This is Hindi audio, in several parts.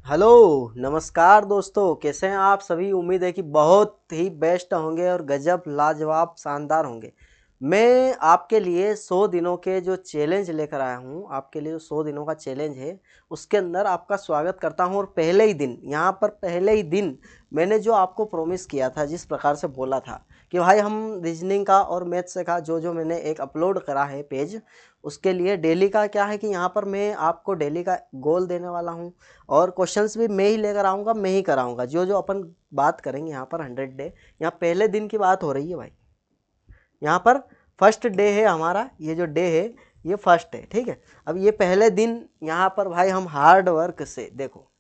हेलो, नमस्कार दोस्तों। कैसे हैं आप सभी। उम्मीद है कि बहुत ही बेस्ट होंगे और गजब लाजवाब शानदार होंगे। मैं आपके लिए 100 दिनों के जो चैलेंज लेकर आया हूँ, आपके लिए जो 100 दिनों का चैलेंज है उसके अंदर आपका स्वागत करता हूँ। और पहले ही दिन यहाँ पर पहले ही दिन मैंने जो आपको प्रॉमिस किया था, जिस प्रकार से बोला था कि भाई हम रीजनिंग का और मैथ्स का जो मैंने एक अपलोड करा है पेज, उसके लिए डेली का क्या है कि यहाँ पर मैं आपको डेली का गोल देने वाला हूँ। और क्वेश्चंस भी मैं ही लेकर आऊँगा, मैं ही कराऊँगा। जो जो अपन बात करेंगे यहाँ पर 100 डे, यहाँ पहले दिन की बात हो रही है भाई। यहाँ पर फर्स्ट डे है हमारा, ये जो डे है ये फर्स्ट है, ठीक है। अब ये पहले दिन यहाँ पर भाई हम हार्ड वर्क से, देखो,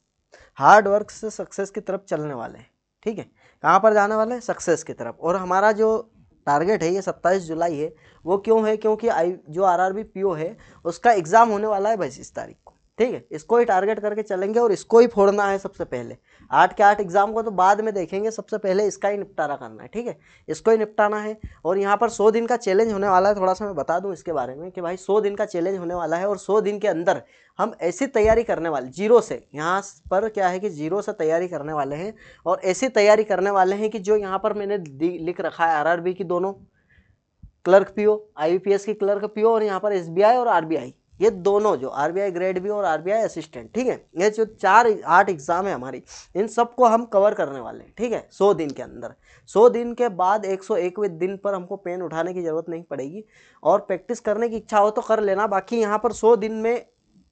हार्ड वर्क से सक्सेस की तरफ चलने वाले हैं, ठीक है। कहाँ पर जाने वाले हैं? सक्सेस की तरफ। और हमारा जो टारगेट है ये 27 जुलाई है। वो क्यों है? क्योंकि जो आरआरबी पीओ है उसका एग्ज़ाम होने वाला है 22 तारीख को, ठीक है। इसको ही टारगेट करके चलेंगे और इसको ही फोड़ना है सबसे पहले। 8 के 8 एग्जाम को तो बाद में देखेंगे, सबसे पहले इसका ही निपटारा करना है, ठीक है। इसको ही निपटाना है। और यहाँ पर 100 दिन का चैलेंज होने वाला है। थोड़ा सा मैं बता दूं इसके बारे में कि भाई 100 दिन का चैलेंज होने वाला है और 100 दिन के अंदर हम ऐसी तैयारी करने वाले, जीरो से, यहाँ पर क्या है कि जीरो से तैयारी करने वाले हैं। और ऐसी तैयारी करने वाले हैं कि जो यहाँ पर मैंने लिख रखा है, आरआरबी की दोनों क्लर्क पीओ, आईबीपीएस की क्लर्क पीओ, और यहाँ पर एसबीआई और आरबीआई, ये दोनों जो आरबीआई ग्रेड बी और आरबीआई असिस्टेंट, ठीक है। ये जो 8 एग्जाम है हमारी, इन सबको हम कवर करने वाले हैं, ठीक है, 100 दिन के अंदर। 100 दिन के बाद 101वें दिन पर हमको पेन उठाने की जरूरत नहीं पड़ेगी। और प्रैक्टिस करने की इच्छा हो तो कर लेना। बाकी यहाँ पर 100 दिन में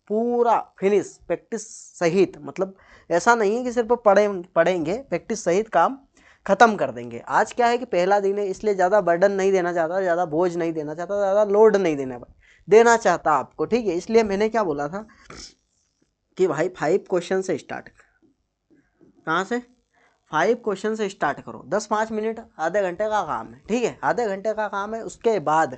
पूरा फिनिश प्रैक्टिस सहित, मतलब ऐसा नहीं है कि सिर्फ पढ़ेंगे, प्रैक्टिस सहित काम खत्म कर देंगे। आज क्या है कि पहला दिन है, इसलिए ज़्यादा बर्डन नहीं देना चाहता, ज़्यादा बोझ नहीं देना चाहता, ज़्यादा लोड नहीं देना चाहता आपको, ठीक है। इसलिए मैंने क्या बोला था कि भाई 5 क्वेश्चन से स्टार्ट। कहाँ से? 5 क्वेश्चन से स्टार्ट करो। 10-5 मिनट, आधे घंटे का काम है, ठीक है, आधे घंटे का काम है। उसके बाद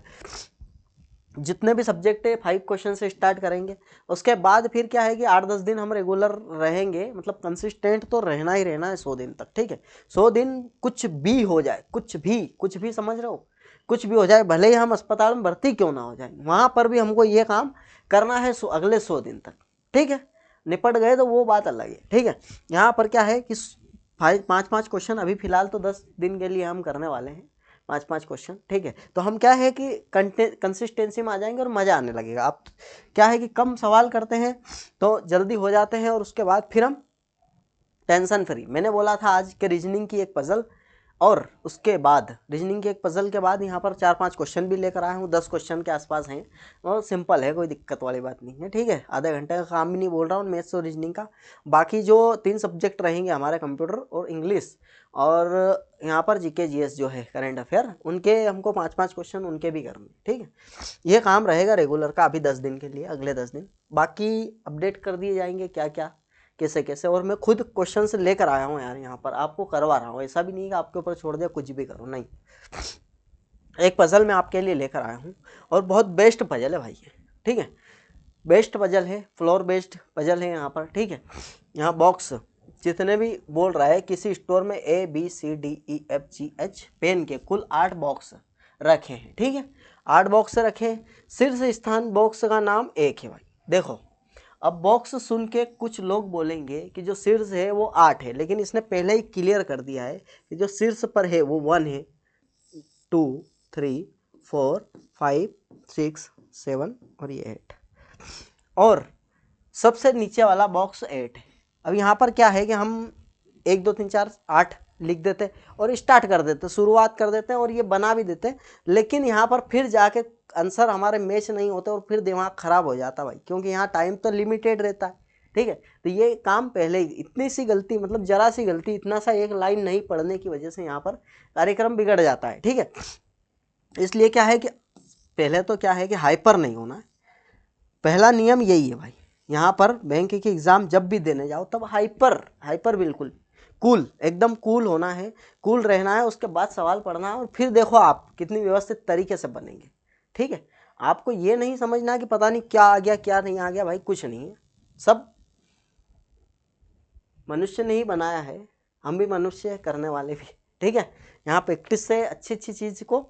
जितने भी सब्जेक्ट है 5 क्वेश्चन से स्टार्ट करेंगे। उसके बाद फिर क्या है कि 8-10 दिन हम रेगुलर रहेंगे, मतलब कंसिस्टेंट तो रहना ही रहना है 100 दिन तक, ठीक है। 100 दिन कुछ भी हो जाए, कुछ भी समझ रहे हो, कुछ भी हो जाए, भले ही हम अस्पताल में भर्ती क्यों ना हो जाए, वहाँ पर भी हमको ये काम करना है अगले 100 दिन तक, ठीक है। निपट गए तो वो बात अलग है, ठीक है। यहाँ पर क्या है कि 5-5 क्वेश्चन अभी फिलहाल तो 10 दिन के लिए हम करने वाले हैं, 5-5 क्वेश्चन, ठीक है। तो हम क्या है कि कंसिस्टेंसी में आ जाएंगे और मज़ा आने लगेगा। आप क्या है कि कम सवाल करते हैं तो जल्दी हो जाते हैं, और उसके बाद फिर हम टेंशन फ्री। मैंने बोला था आज के रीजनिंग की एक पजल, और उसके बाद रीजनिंग के एक पजल के बाद यहाँ पर 4-5 क्वेश्चन भी लेकर आया हूँ, 10 क्वेश्चन के आसपास हैं। और सिंपल है, कोई दिक्कत वाली बात नहीं है, ठीक है। आधे घंटे का काम भी नहीं बोल रहा हूँ मैथ्स और रीजनिंग का। बाकी जो 3 सब्जेक्ट रहेंगे हमारे, कंप्यूटर और इंग्लिश, और यहाँ पर जीके जीएस जो है करंट अफेयर, उनके हमको 5-5 क्वेश्चन उनके भी करने, ठीक है। ये काम रहेगा रेगुलर का अभी 10 दिन के लिए, अगले 10 दिन। बाकी अपडेट कर दिए जाएंगे क्या क्या, कैसे कैसे। और मैं खुद क्वेश्चन से लेकर आया हूँ यार, यहाँ पर आपको करवा रहा हूँ। ऐसा भी नहीं कि आपके ऊपर छोड़ दिया कुछ भी करो, नहीं। एक पजल मैं आपके लिए लेकर आया हूँ, और बहुत बेस्ट पजल है भाई ये, ठीक है। बेस्ट पजल है, फ्लोर बेस्ड पजल है यहाँ पर, ठीक है। यहाँ बॉक्स जितने भी बोल रहा है, किसी स्टोर में ABCDEFGH पेन के कुल 8 बॉक्स रखे हैं, ठीक है। 8 बॉक्स रखे हैं। शीर्ष स्थान बॉक्स का नाम 1 है भाई। देखो, अब बॉक्स सुन के कुछ लोग बोलेंगे कि जो शीर्ष है वो 8 है, लेकिन इसने पहले ही क्लियर कर दिया है कि जो शीर्ष पर है वो 1 है, 2, 3, 4, 5, 6, 7 और ये 8, और सबसे नीचे वाला बॉक्स 8 है। अब यहाँ पर क्या है कि हम 1 2 3 4 8 लिख देते और स्टार्ट कर देते, शुरुआत कर देते हैं, और ये बना भी देते हैं। लेकिन यहाँ पर फिर जाके आंसर हमारे मैच नहीं होते और फिर दिमाग खराब हो जाता भाई, क्योंकि यहाँ टाइम तो लिमिटेड रहता है, ठीक है। तो ये काम पहले ही, इतनी सी गलती, मतलब जरा सी गलती, इतना सा एक लाइन नहीं पढ़ने की वजह से यहाँ पर कार्यक्रम बिगड़ जाता है, ठीक है। इसलिए क्या है कि पहले तो क्या है कि हाइपर नहीं होना है, पहला नियम यही है भाई। यहाँ पर बैंक के एग्जाम जब भी देने जाओ तब हाइपर बिल्कुल कूल, एकदम कूल होना है, कूल रहना है। उसके बाद सवाल पढ़ना है, और फिर देखो आप कितनी व्यवस्थित तरीके से बनेंगे, ठीक है। आपको ये नहीं समझना कि पता नहीं क्या आ गया क्या नहीं आ गया, भाई कुछ नहीं है। सब मनुष्य ने ही बनाया है, हम भी मनुष्य करने वाले भी, ठीक है। यहाँ प्रैक्टिस से अच्छी अच्छी चीज को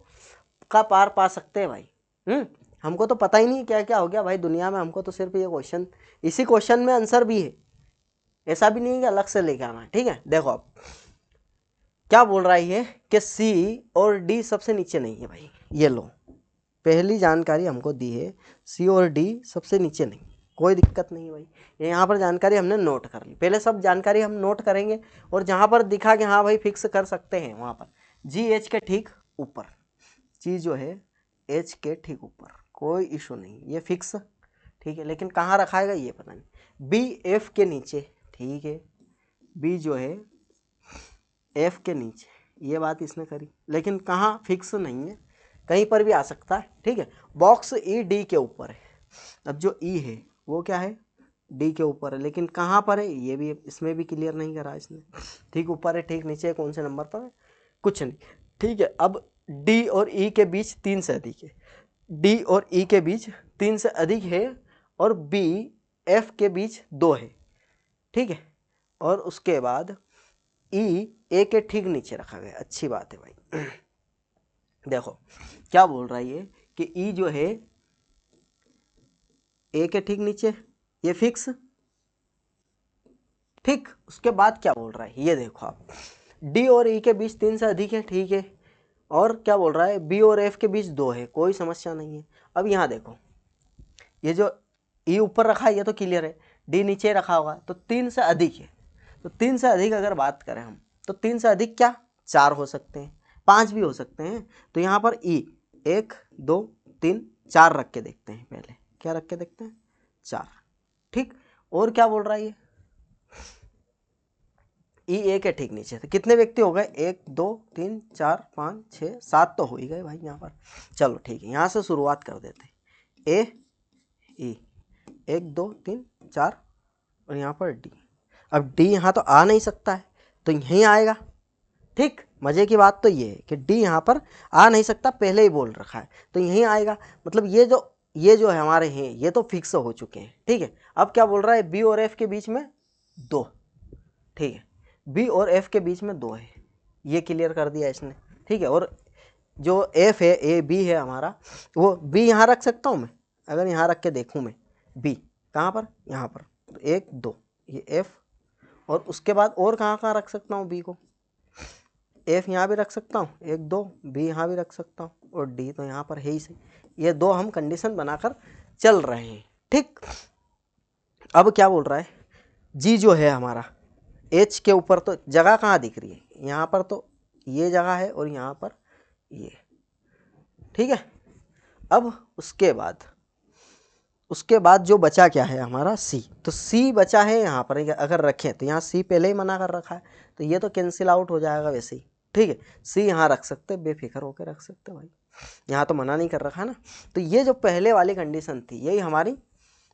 का पार पा सकते हैं भाई। हमको तो पता ही नहीं क्या क्या हो गया भाई दुनिया में, हमको तो सिर्फ ये क्वेश्चन, इसी क्वेश्चन में आंसर भी है, ऐसा भी नहीं है कि अलग से लेके आना है, ठीक है। देखो अब क्या बोल रहा है ये कि सी और डी सबसे नीचे नहीं है भाई, ये लो पहली जानकारी हमको दी है, सी और डी सबसे नीचे नहीं, कोई दिक्कत नहीं है भाई। ये यहाँ पर जानकारी हमने नोट कर ली, पहले सब जानकारी हम नोट करेंगे और जहाँ पर दिखा कि हाँ भाई फिक्स कर सकते हैं वहाँ पर जी एच के ठीक ऊपर, जी जो है एच के ठीक ऊपर, कोई इशू नहीं, ये फिक्स, ठीक है। लेकिन कहाँ रखाएगा ये पता नहीं, बी एफ के नीचे, ठीक है, बी जो है एफ के नीचे, ये बात इसने करी, लेकिन कहाँ फिक्स नहीं है, कहीं पर भी आ सकता है, ठीक है। बॉक्स ई डी के ऊपर है, अब जो ई है वो क्या है डी के ऊपर है, लेकिन कहाँ पर है ये भी इसमें भी क्लियर नहीं करा इसने, ठीक ऊपर है ठीक नीचे है, कौन से नंबर पर है कुछ नहीं, ठीक है। अब डी और ई के बीच 3 से अधिक है, डी और ई के बीच 3 से अधिक है, और बी एफ के बीच 2 है, ठीक है। और उसके बाद ई ए के ठीक नीचे रखा गया, अच्छी बात है भाई। देखो क्या बोल रहा है ये कि ई जो है ए के ठीक नीचे, ये फिक्स, ठीक। उसके बाद क्या बोल रहा है ये देखो आप, डी और ई के बीच 3 से अधिक है, ठीक है। और क्या बोल रहा है बी और एफ के बीच 2 है, कोई समस्या नहीं है। अब यहाँ देखो ये जो ई ऊपर रखा है ये तो क्लियर है, डी नीचे रखा होगा, तो 3 से अधिक है, तो 3 से अधिक अगर बात करें हम तो 3 से अधिक क्या 4 हो सकते हैं, 5 भी हो सकते हैं। तो यहाँ पर ई 1 2 3 4 रख के देखते हैं, पहले क्या रख के देखते हैं 4, ठीक। और क्या बोल रहा है ये ई ए के ठीक नीचे, तो कितने व्यक्ति हो गए 1 2 3 4 5 6 7 तो हो ही गए भाई यहाँ पर। चलो ठीक है, यहाँ से शुरुआत कर देते हैं, ए ई 1 2 3 4 और यहाँ पर डी। अब डी यहाँ तो आ नहीं सकता है तो यहीं आएगा, ठीक। मजे की बात तो ये है कि डी यहाँ पर आ नहीं सकता, पहले ही बोल रखा है तो यहीं आएगा, मतलब ये जो है हमारे हैं ये तो फिक्स हो चुके हैं, ठीक है। अब क्या बोल रहा है बी और एफ के बीच में 2, ठीक है, बी और एफ के बीच में 2 है, ये क्लियर कर दिया इसने, ठीक है। और जो एफ है ए बी है हमारा, वो बी यहाँ रख सकता हूँ मैं, अगर यहाँ रख के देखूँ मैं बी कहाँ पर, यहाँ पर, तो 1 2 ये एफ, और उसके बाद और कहाँ रख सकता हूँ बी को, एफ यहाँ भी रख सकता हूँ 1 2, बी यहाँ भी रख सकता हूँ, और डी तो यहाँ पर है ही सही। ये 2 हम कंडीशन बनाकर चल रहे हैं, ठीक। अब क्या बोल रहा है जी जो है हमारा एच के ऊपर, तो जगह कहाँ दिख रही है, यहाँ पर तो ये जगह है और यहाँ पर ये, ठीक है। अब उसके बाद जो बचा क्या है हमारा सी, तो सी बचा है यहाँ पर, अगर रखें तो यहाँ सी पहले ही मना कर रखा है तो ये तो कैंसिल आउट हो जाएगा वैसे ही, ठीक है। सी यहाँ रख सकते, बेफिक्र होकर रख सकते भाई, यहाँ तो मना नहीं कर रखा है ना। तो ये जो पहले वाली कंडीशन थी यही हमारी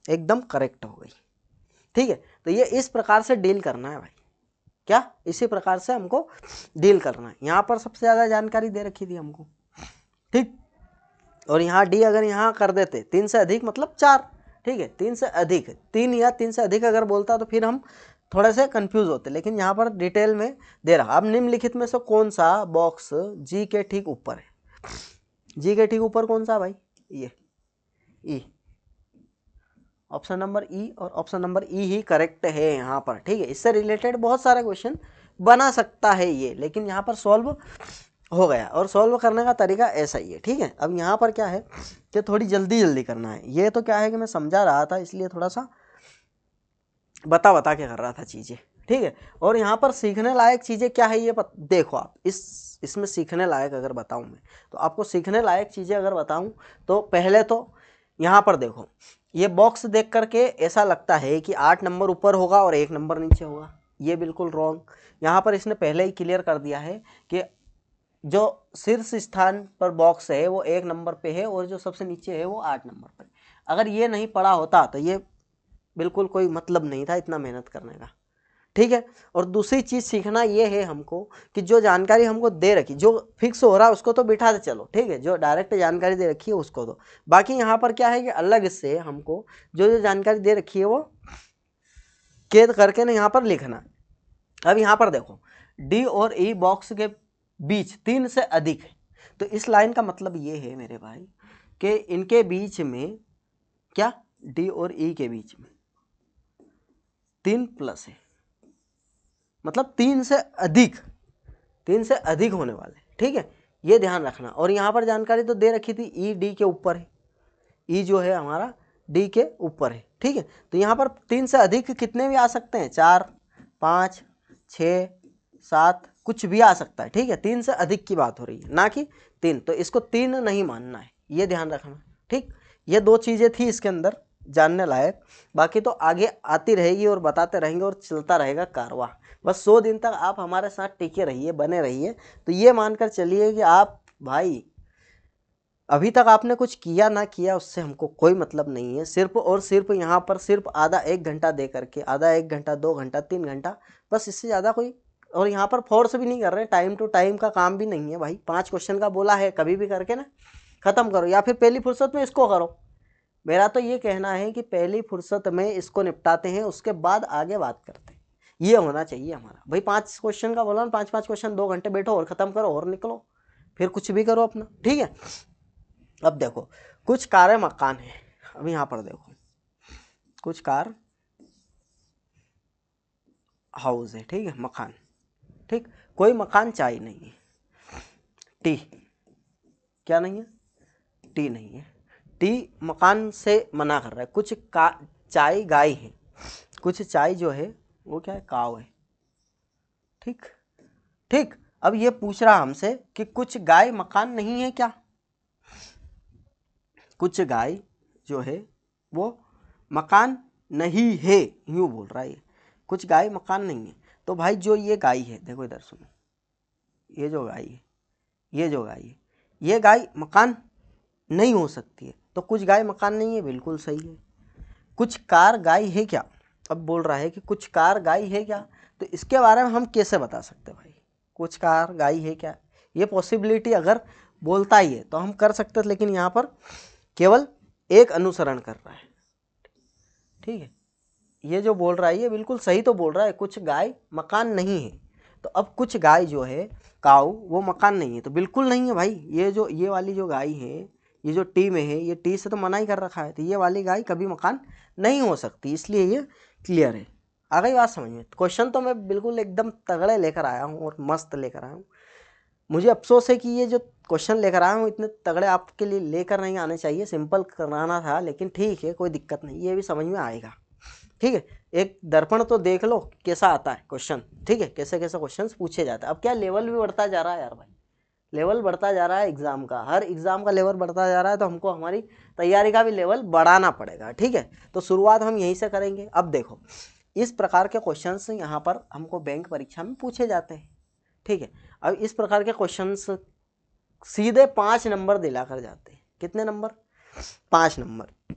एकदम करेक्ट हो गई, ठीक है। तो ये इस प्रकार से डील करना है भाई, क्या इसी प्रकार से हमको डील करना है। यहाँ पर सबसे ज़्यादा जानकारी दे रखी थी हमको, ठीक। और यहाँ डी अगर यहाँ कर देते 3 से अधिक मतलब 4, ठीक है, 3 से अधिक 3 या 3 से अधिक अगर बोलता तो फिर हम थोड़े से कंफ्यूज होते, लेकिन यहाँ पर डिटेल में दे रहा। अब निम्नलिखित में से कौन सा बॉक्स जी के ठीक ऊपर है, जी के ठीक ऊपर कौन सा भाई, ये ई, ऑप्शन नंबर ई, और ऑप्शन नंबर ई ही करेक्ट है यहाँ पर, ठीक है। इससे रिलेटेड बहुत सारे क्वेश्चन बना सकता है ये, लेकिन यहाँ पर सॉल्व हो गया, और सॉल्व करने का तरीका ऐसा ही है, ठीक है। अब यहाँ पर क्या है कि थोड़ी जल्दी जल्दी करना है, ये तो क्या है कि मैं समझा रहा था इसलिए थोड़ा सा बता के कर रहा था चीज़ें, ठीक है। और यहाँ पर सीखने लायक चीज़ें क्या है ये देखो आप, इसमें सीखने लायक अगर बताऊँ मैं, तो आपको सीखने लायक चीज़ें अगर बताऊँ तो पहले तो यहाँ पर देखो, ये बॉक्स देख करके ऐसा लगता है कि 8 नंबर ऊपर होगा और 1 नंबर नीचे होगा, ये बिल्कुल रॉन्ग। यहाँ पर इसने पहले ही क्लियर कर दिया है कि जो शीर्ष स्थान पर बॉक्स है वो 1 नंबर पे है और जो सबसे नीचे है वो 8 नंबर पर। अगर ये नहीं पढ़ा होता तो ये बिल्कुल कोई मतलब नहीं था इतना मेहनत करने का, ठीक है। और दूसरी चीज़ सीखना ये है हमको कि जो जानकारी हमको दे रखी, जो फिक्स हो रहा है उसको तो बिठा दे चलो, ठीक है, जो डायरेक्ट जानकारी दे रखी है उसको दो। बाकी यहाँ पर क्या है कि अलग से हमको जो जानकारी दे रखी है वो कैद करके ना यहाँ पर लिखना। अब यहाँ पर देखो डी और ई बॉक्स के बीच 3 से अधिक है, तो इस लाइन का मतलब ये है मेरे भाई कि इनके बीच में क्या, डी और ई के बीच में 3 प्लस है, मतलब 3 से अधिक, 3 से अधिक होने वाले, ठीक है, ये ध्यान रखना। और यहाँ पर जानकारी तो दे रखी थी, ई डी के ऊपर है, ई जो है हमारा डी के ऊपर है, ठीक है। तो यहाँ पर 3 से अधिक कितने भी आ सकते हैं, 4, 5, 6, 7, कुछ भी आ सकता है, ठीक है। 3 से अधिक की बात हो रही है, ना कि 3, तो इसको 3 नहीं मानना है, ये ध्यान रखना, ठीक। ये 2 चीज़ें थी इसके अंदर जानने लायक, बाकी तो आगे आती रहेगी और बताते रहेंगे और चलता रहेगा कारवां। बस 100 दिन तक आप हमारे साथ टिके रहिए, बने रहिए। तो ये मानकर चलिए कि आप भाई अभी तक आपने कुछ किया ना किया उससे हमको कोई मतलब नहीं है, सिर्फ और सिर्फ यहाँ पर सिर्फ आधा 1 घंटा दे करके, आधा 1 घंटा, 2 घंटा, 3 घंटा, बस इससे ज़्यादा कोई, और यहाँ पर फोर्स भी नहीं कर रहे, टाइम टू टाइम का काम भी नहीं है भाई। 5 क्वेश्चन का बोला है, कभी भी करके ना ख़त्म करो, या फिर पहली फुर्सत में इसको करो। मेरा तो ये कहना है कि पहली फुर्सत में इसको निपटाते हैं, उसके बाद आगे बात करते हैं, ये होना चाहिए हमारा भाई। 5 क्वेश्चन का बोला ना, 5-5 क्वेश्चन 2 घंटे बैठो और ख़त्म करो और निकलो, फिर कुछ भी करो अपना, ठीक है। अब देखो कुछ कार मकान है, अब यहाँ पर देखो कुछ कार हाउस है, ठीक है, मकान, ठीक। कोई मकान चाय नहीं है, टी क्या नहीं है, टी नहीं है, टी मकान से मना कर रहा है। कुछ का चाय गाय है, कुछ चाय जो है वो क्या है, काव है, ठीक ठीक। अब ये पूछ रहा हमसे कि कुछ गाय मकान नहीं है क्या, कुछ गाय जो है वो मकान नहीं है, यूँ बोल रहा है ये, कुछ गाय मकान नहीं है। तो भाई जो ये गाय है, देखो इधर सुनो, ये जो गाय है, ये जो गाय है, ये गाय मकान नहीं हो सकती है। तो कुछ गाय मकान नहीं है, बिल्कुल सही है। कुछ कार गाय है क्या, अब बोल रहा है कि कुछ कार गाय है क्या, तो इसके बारे में हम कैसे बता सकते भाई, कुछ कार गाय है क्या, ये पॉसिबिलिटी अगर बोलता ही है तो हम कर सकते थे, लेकिन यहाँ पर केवल एक अनुसरण कर रहा है, ठीक है। ये जो बोल रहा है ये बिल्कुल सही तो बोल रहा है, कुछ गाय मकान नहीं है। तो अब कुछ गाय जो है काऊ, वो मकान नहीं है, तो बिल्कुल नहीं है भाई। ये वाली जो गाय है, ये जो टी में है, ये टी से तो मना ही कर रखा है, तो ये वाली गाय कभी मकान नहीं हो सकती, इसलिए ये क्लियर है। आ गई बात समझ में। क्वेश्चन तो मैं बिल्कुल एकदम तगड़े लेकर आया हूँ और मस्त लेकर आया हूँ। मुझे अफसोस है कि ये जो क्वेश्चन लेकर आया हूँ इतने तगड़े आपके लिए लेकर नहीं आने चाहिए, सिंपल कराना था, लेकिन ठीक है, कोई दिक्कत नहीं, ये भी समझ में आएगा, ठीक है। एक दर्पण तो देख लो कैसा आता है क्वेश्चन, ठीक है, कैसे कैसे क्वेश्चन पूछे जाते हैं। अब क्या लेवल भी बढ़ता जा रहा है यार भाई, लेवल बढ़ता जा रहा है एग्जाम का, हर एग्जाम का लेवल बढ़ता जा रहा है, तो हमको हमारी तैयारी का भी लेवल बढ़ाना पड़ेगा, ठीक है। तो शुरुआत हम यहीं से करेंगे। अब देखो इस प्रकार के क्वेश्चंस यहाँ पर हमको बैंक परीक्षा में पूछे जाते हैं, ठीक है। अब इस प्रकार के क्वेश्चंस सीधे 5 नंबर दिलाकर जाते हैं, कितने नंबर, 5 नंबर।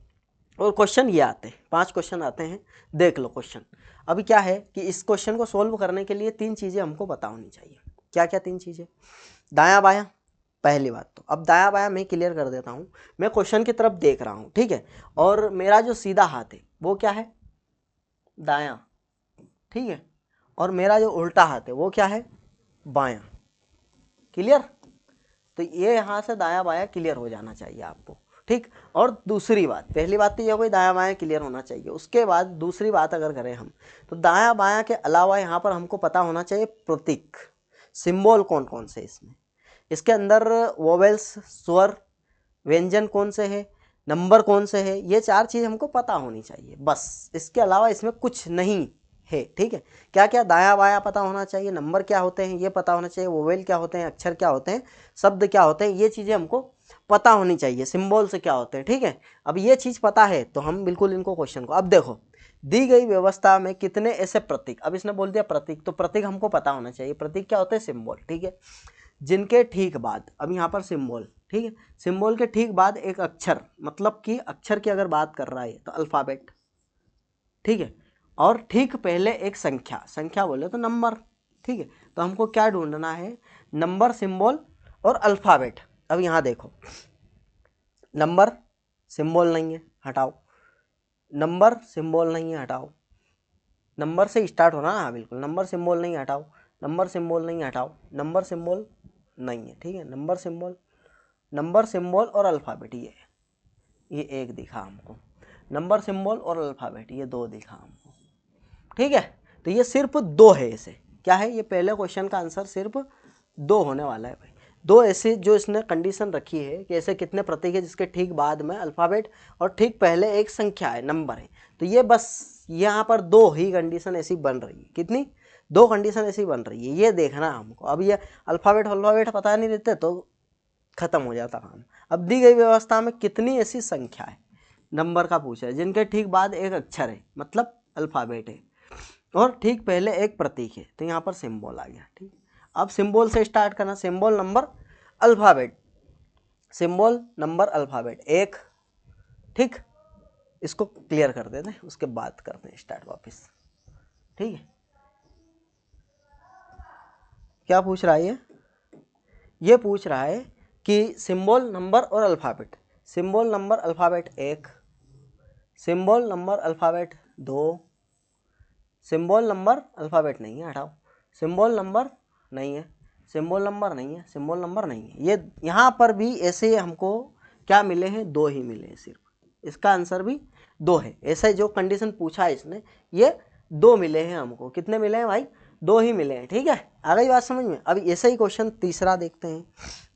और क्वेश्चन ये आते हैं, 5 क्वेश्चन आते हैं, देख लो क्वेश्चन। अभी क्या है कि इस क्वेश्चन को सोल्व करने के लिए 3 चीज़ें हमको पता होनी चाहिए। क्या क्या 3 चीज़ें, दायां बायां, पहली बात तो। अब दायां बायां मैं क्लियर कर देता हूँ, मैं क्वेश्चन की तरफ देख रहा हूँ, ठीक है, और मेरा जो सीधा हाथ है वो क्या है, दायां, ठीक है, और मेरा जो उल्टा हाथ है वो क्या है, बायां। क्लियर, तो ये यहाँ से दायां बायां क्लियर हो जाना चाहिए आपको, ठीक। और दूसरी बात, पहली बात तो ये कोई दायां बायां क्लियर होना चाहिए, उसके बाद दूसरी बात अगर करें हम, तो दायां बायां के अलावा यहाँ पर हमको पता होना चाहिए प्रतीक, सिंबल कौन कौन से इसमें, इसके अंदर वोवेल्स, स्वर, व्यंजन कौन से है, नंबर कौन से है, ये 4 चीज़ हमको पता होनी चाहिए बस। इसके अलावा इसमें कुछ नहीं है, ठीक है। क्या क्या, दायां बायां पता होना चाहिए, नंबर क्या होते हैं ये पता होना चाहिए, वोवेल क्या होते हैं, अक्षर क्या होते हैं, शब्द क्या होते हैं, ये चीज़ें हमको पता होनी चाहिए, सिंबल से क्या होते हैं, ठीक है। अब ये चीज़ पता है तो हम बिल्कुल इनको क्वेश्चन को, अब देखो दी गई व्यवस्था में कितने ऐसे प्रतीक, अब इसने बोल दिया प्रतीक, तो प्रतीक हमको पता होना चाहिए, प्रतीक क्या होते हैं, सिंबल, ठीक है। जिनके ठीक बाद, अब यहाँ पर सिंबल, ठीक है, सिंबल के ठीक बाद एक अक्षर, मतलब कि अक्षर की अगर बात कर रहा है तो अल्फ़ाबेट, ठीक है, और ठीक पहले एक संख्या, संख्या बोले तो नंबर, ठीक है। तो हमको क्या ढूंढना है, नंबर, सिंबल और अल्फ़ाबेट। अब यहाँ देखो नंबर सिंबल नहीं है, हटाओ, नंबर सिंबल नहीं है, हटाओ, नंबर से स्टार्ट होना ना, बिल्कुल, नंबर सिंबल नहीं, हटाओ, नंबर सिंबल नहीं, हटाओ, नंबर सिंबल नहीं है, ठीक है, नंबर सिंबल, नंबर सिंबल और अल्फ़ाबेट, ये एक दिखा हमको, नंबर सिंबल और अल्फ़ाबेट ये 2 दिखा हमको, ठीक है। तो ये सिर्फ 2 है, इसे क्या है, ये पहले क्वेश्चन का आंसर सिर्फ 2 होने वाला है भाई। 2 ऐसे जो इसने कंडीशन रखी है कि ऐसे कितने प्रतीक है जिसके ठीक बाद में अल्फ़ाबेट और ठीक पहले एक संख्या है, नंबर है। तो ये बस यहाँ पर 2 ही कंडीशन ऐसी बन रही है। कितनी? 2 कंडीशन ऐसी बन रही है, ये देखना है हमको। अब ये अल्फ़ाबेट पता नहीं रहते तो खत्म हो जाता काम। अब दी गई व्यवस्था में कितनी ऐसी संख्या है, नंबर का पूछा है, जिनके ठीक बाद एक अक्षर है, मतलब अल्फ़ाबेट है, और ठीक पहले एक प्रतीक है। तो यहाँ पर सिंबल आ गया। ठीक, अब सिंबल से स्टार्ट करना, symbol number alphabet, symbol number alphabet एक। ठीक, इसको क्लियर कर देते हैं, उसके बाद करते हैं स्टार्ट वापस। ठीक है, क्या पूछ रहा है ये पूछ रहा है कि सिंबल नंबर और alphabet, symbol number alphabet 1, symbol number alphabet 2, symbol number alphabet नहीं है, हटाओ, सिंबल नंबर नहीं है, सिंबल नंबर नहीं है, सिंबल नंबर नहीं है। ये यहाँ पर भी ऐसे हमको क्या मिले हैं, 2 ही मिले हैं सिर्फ। इसका आंसर भी 2 है। ऐसे जो कंडीशन पूछा है इसने, ये 2 मिले हैं हमको। कितने मिले हैं भाई? 2 ही मिले हैं। ठीक है, आ गई बात समझ में? अब ऐसा ही क्वेश्चन तीसरा देखते हैं।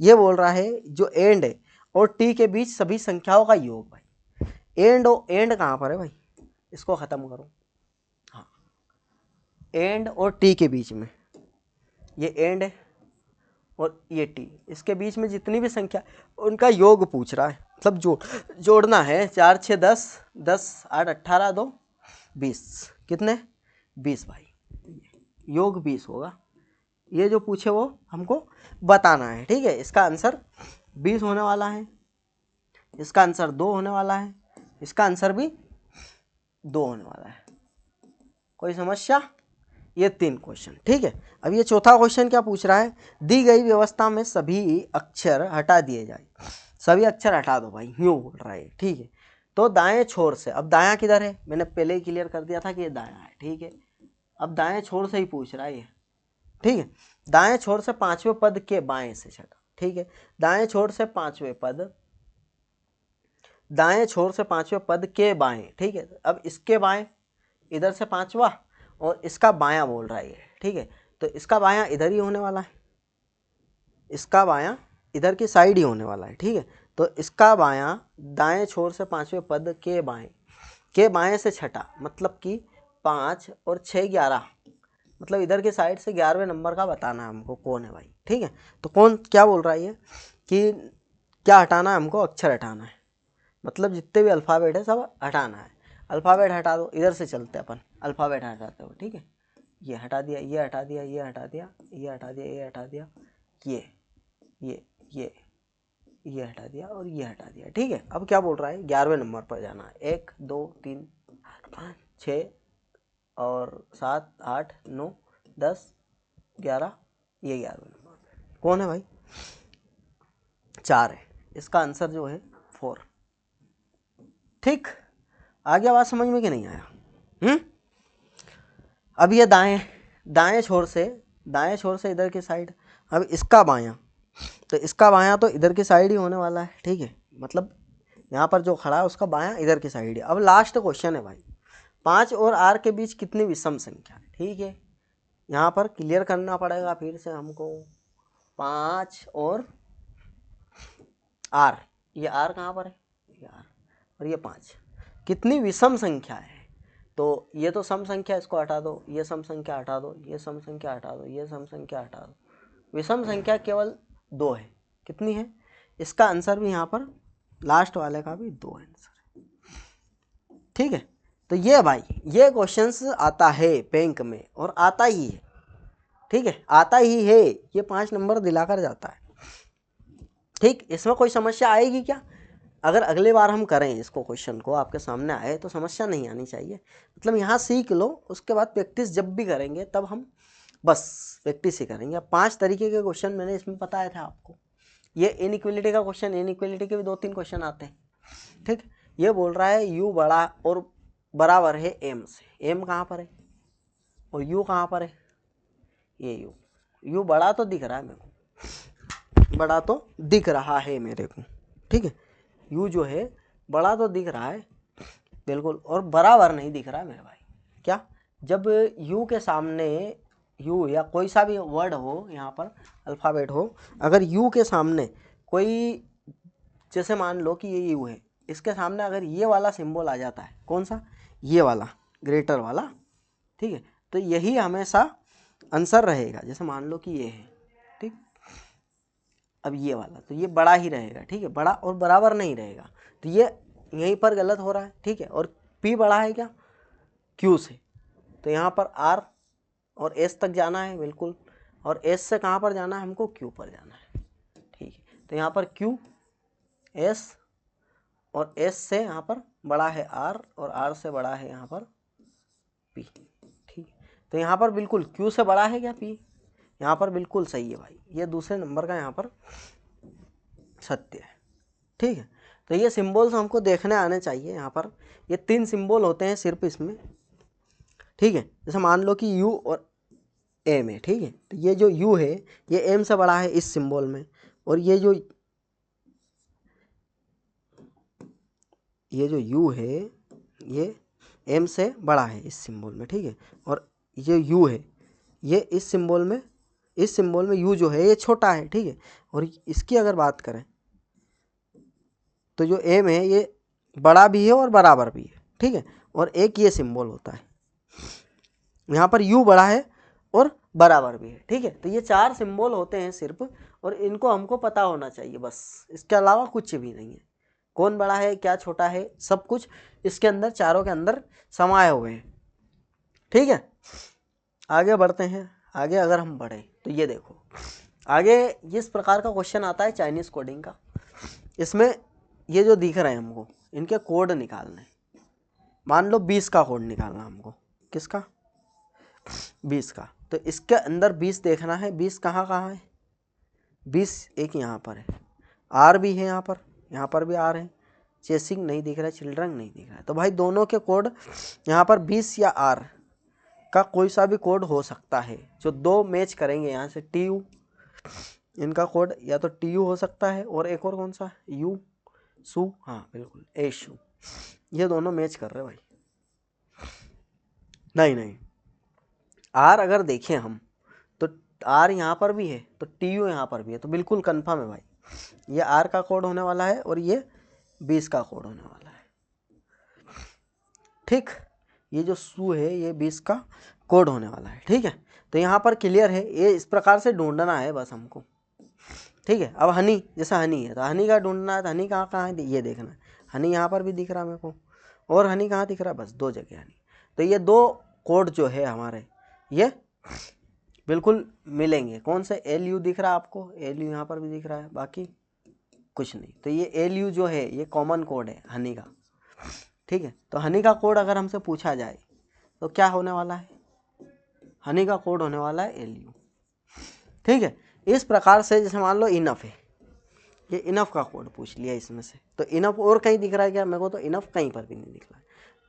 ये बोल रहा है जो एंड है और टी के बीच सभी संख्याओं का योग। भाई एंड कहाँ पर है भाई? इसको ख़त्म करो। हाँ, एंड और टी के बीच में, ये एंड है और ये टी, इसके बीच में जितनी भी संख्या उनका योग पूछ रहा है, मतलब जोड़ना है। 4 6 10, 10 8 18 2 20, कितने? 20 भाई, योग 20 होगा। ये जो पूछे वो हमको बताना है। ठीक है, इसका आंसर 20 होने वाला है, इसका आंसर 2 होने वाला है, इसका आंसर भी 2 होने वाला है। कोई समस्या? ये 3 क्वेश्चन। ठीक है, अब ये चौथा क्वेश्चन क्या पूछ रहा है, दी गई व्यवस्था में सभी अक्षर हटा दिए जाए। सभी अक्षर हटा दो भाई, यूँ बोल रहा है। ठीक है, तो दाएं छोर से, अब दायां किधर है, मैंने पहले ही क्लियर कर दिया था कि ये दायां है। ठीक है, अब दाएं छोर से ही पूछ रहा है ये। ठीक है, दाएं छोर से 5वें पद के बाएं से छठा। ठीक है, दाएं छोर से 5वें पद, दाएं छोर से 5वें पद के बाएं। ठीक है, अब इसके बाएं, इधर से 5वां, और इसका बायां बोल रहा है ये। ठीक है, तो इसका बायां इधर ही होने वाला है, इसका बायां इधर की साइड ही होने वाला है। ठीक है, तो इसका बायां दाएं छोर से 5वें पद के बाएं से छठा, मतलब कि 5 और 6 11, मतलब इधर की साइड से 11वें नंबर का बताना है हमको कौन है भाई। ठीक है, तो कौन क्या बोल रहा है ये कि क्या हटाना है हमको? अक्षर हटाना है, मतलब जितने भी अल्फ़ाबेट है सब हटाना है। अल्फ़ाबेट हटा दो, इधर से चलते अपन, अल्फ़ाबेट हटाते हो। ठीक है, ये हटा दिया, ये हटा दिया, ये हटा दिया, ये हटा दिया, ये हटा दिया, ये ये हटा दिया और ये हटा दिया। ठीक है, अब क्या बोल रहा है? 11वें नंबर पर जाना है। 1 2 3 4 5 6 और 7 8 9 10 11, ये 11वें नंबर पर कौन है भाई? 4 है। इसका आंसर जो है 4। ठीक, आ गया बात समझ में कि नहीं आया? अब ये दाएं छोर से इधर की साइड, अब इसका बायां, तो इसका बायां तो इधर की साइड ही होने वाला है। ठीक है, मतलब यहाँ पर जो खड़ा है उसका बायां इधर की साइड है। अब लास्ट क्वेश्चन है भाई, 5 और R के बीच कितनी विषम संख्या है? ठीक है, यहाँ पर क्लियर करना पड़ेगा फिर से हमको। 5 और R, ये R कहाँ पर है? ये R और ये 5, कितनी विषम संख्या है? तो ये तो सम संख्या, इसको हटा दो, ये सम संख्या हटा दो, ये सम संख्या हटा दो, ये सम संख्या हटा दो, विषम संख्या केवल 2 है। कितनी है? इसका आंसर भी यहाँ पर लास्ट वाले का भी 2 आंसर है। ठीक है, तो ये भाई ये क्वेश्चंस आता है बैंक में, और आता ही है। ठीक है, आता ही है, ये 5 नंबर दिलाकर जाता है। ठीक, इसमें कोई समस्या आएगी क्या? अगर अगले बार हम करें इसको, क्वेश्चन को आपके सामने आए तो समस्या नहीं आनी चाहिए। मतलब यहाँ सीख लो, उसके बाद प्रैक्टिस जब भी करेंगे तब हम बस प्रैक्टिस ही करेंगे। अब 5 तरीके के क्वेश्चन मैंने इसमें बताया था आपको। ये इनइक्वलिटी का क्वेश्चन, इनइक्वलिटी के भी 2-3 क्वेश्चन आते हैं। ठीक, ये बोल रहा है यू बड़ा और बराबर है एम से। एम कहाँ पर है और यू कहाँ पर है? ये यू बड़ा तो दिख रहा है मेरे को, बड़ा तो दिख रहा है मेरे को। ठीक है, यू जो है बड़ा तो दिख रहा है बिल्कुल, और बराबर नहीं दिख रहा है मेरे भाई। क्या? जब यू के सामने यू या कोई सा भी वर्ड हो, यहाँ पर अल्फ़ाबेट हो, अगर यू के सामने कोई, जैसे मान लो कि ये यू है, इसके सामने अगर ये वाला सिंबल आ जाता है, कौन सा, ये वाला ग्रेटर वाला, ठीक है, तो यही हमेशा आंसर रहेगा। जैसे मान लो कि ये है, ठीक, अब ये वाला, तो ये बड़ा ही रहेगा, ठीक है, बड़ा और बराबर नहीं रहेगा, तो ये यहीं पर गलत हो रहा है, ठीक है। और पी बड़ा है क्या, क्यू से, तो यहाँ पर आर और एस तक जाना है बिल्कुल, और एस से कहाँ पर जाना है हमको, क्यू पर जाना है, ठीक है। तो यहाँ पर क्यू, एस, और एस से यहाँ पर बड़ा है आर, और आर से बड़ा है यहाँ पर पी, ठीक। तो यहाँ पर बिल्कुल क्यू से बड़ा है क्या पी, यहाँ पर बिल्कुल सही है भाई, ये दूसरे नंबर का यहाँ पर सत्य है, ठीक है। तो ये सिंबल्स हमको देखने आने चाहिए। यहाँ पर ये 3 सिंबल होते हैं सिर्फ इसमें, ठीक है। जैसे मान लो कि यू और एम है, ठीक है, तो ये जो यू है ये एम से बड़ा है इस सिंबल में, और ये जो यू है ये एम से बड़ा है इस सिंबल में, ठीक है। और ये यू है ये इस सिंबल में यू जो है ये छोटा है, ठीक है। और इसकी अगर बात करें तो जो एम है ये बड़ा भी है और बराबर भी है, ठीक है। और एक ये सिंबल होता है, यहाँ पर यू बड़ा है और बराबर भी है, ठीक है। तो ये 4 सिंबल होते हैं सिर्फ, और इनको हमको पता होना चाहिए बस, इसके अलावा कुछ भी नहीं है। कौन बड़ा है क्या छोटा है सब कुछ इसके अंदर, चारों के अंदर समाये हुए हैं, ठीक है। आगे बढ़ते हैं। आगे अगर हम बढ़े तो ये देखो, आगे इस प्रकार का क्वेश्चन आता है चाइनीज़ कोडिंग का। इसमें ये जो दिख रहे हैं हमको, इनके कोड निकालने, मान लो 20 का कोड निकालना हमको, किसका, 20 का। तो इसके अंदर 20 देखना है, 20 कहाँ कहाँ है, 20 एक यहाँ पर है, आर भी है यहाँ पर भी आर है, चेसिंग नहीं दिख रहा है, चिल्ड्रन नहीं दिख रहा है। तो भाई दोनों के कोड यहाँ पर 20 या आर का कोई सा भी कोड हो सकता है, जो 2 मैच करेंगे यहाँ से। टी यू इनका कोड या तो टी यू हो सकता है, और एक और कौन सा, यू सू, हाँ बिल्कुल ए शू, ये दोनों मैच कर रहे भाई। नहीं आर अगर देखें हम तो आर यहाँ पर भी है, तो टी यू यहाँ पर भी है, तो बिल्कुल कन्फर्म है भाई, ये आर का कोड होने वाला है और ये 20 का कोड होने वाला है, ठीक। ये जो सू है ये 20 का कोड होने वाला है, ठीक है। तो यहाँ पर क्लियर है, ये इस प्रकार से ढूंढना है बस हमको, ठीक है। अब हनी, जैसा हनी है तो हनी का ढूंढना है, तो हनी कहाँ है ये देखना है। हनी यहाँ पर भी दिख रहा है मेरे को, और हनी कहाँ दिख रहा है, बस 2 जगह हनी। तो ये 2 कोड जो है हमारे ये बिल्कुल मिलेंगे। कौन से, एल यू दिख रहा है आपको, एल यू यहाँ पर भी दिख रहा है, बाकी कुछ नहीं। तो ये एल यू जो है ये कॉमन कोड है हनी का, ठीक है। तो हनी का कोड अगर हमसे पूछा जाए तो क्या होने वाला है, हनी का कोड होने वाला है एल यू, ठीक है। इस प्रकार से जैसे मान लो इनफ है, ये इनफ का कोड पूछ लिया इसमें से, तो इनफ और कहीं दिख रहा है क्या, मेरे को तो इनफ कहीं पर भी नहीं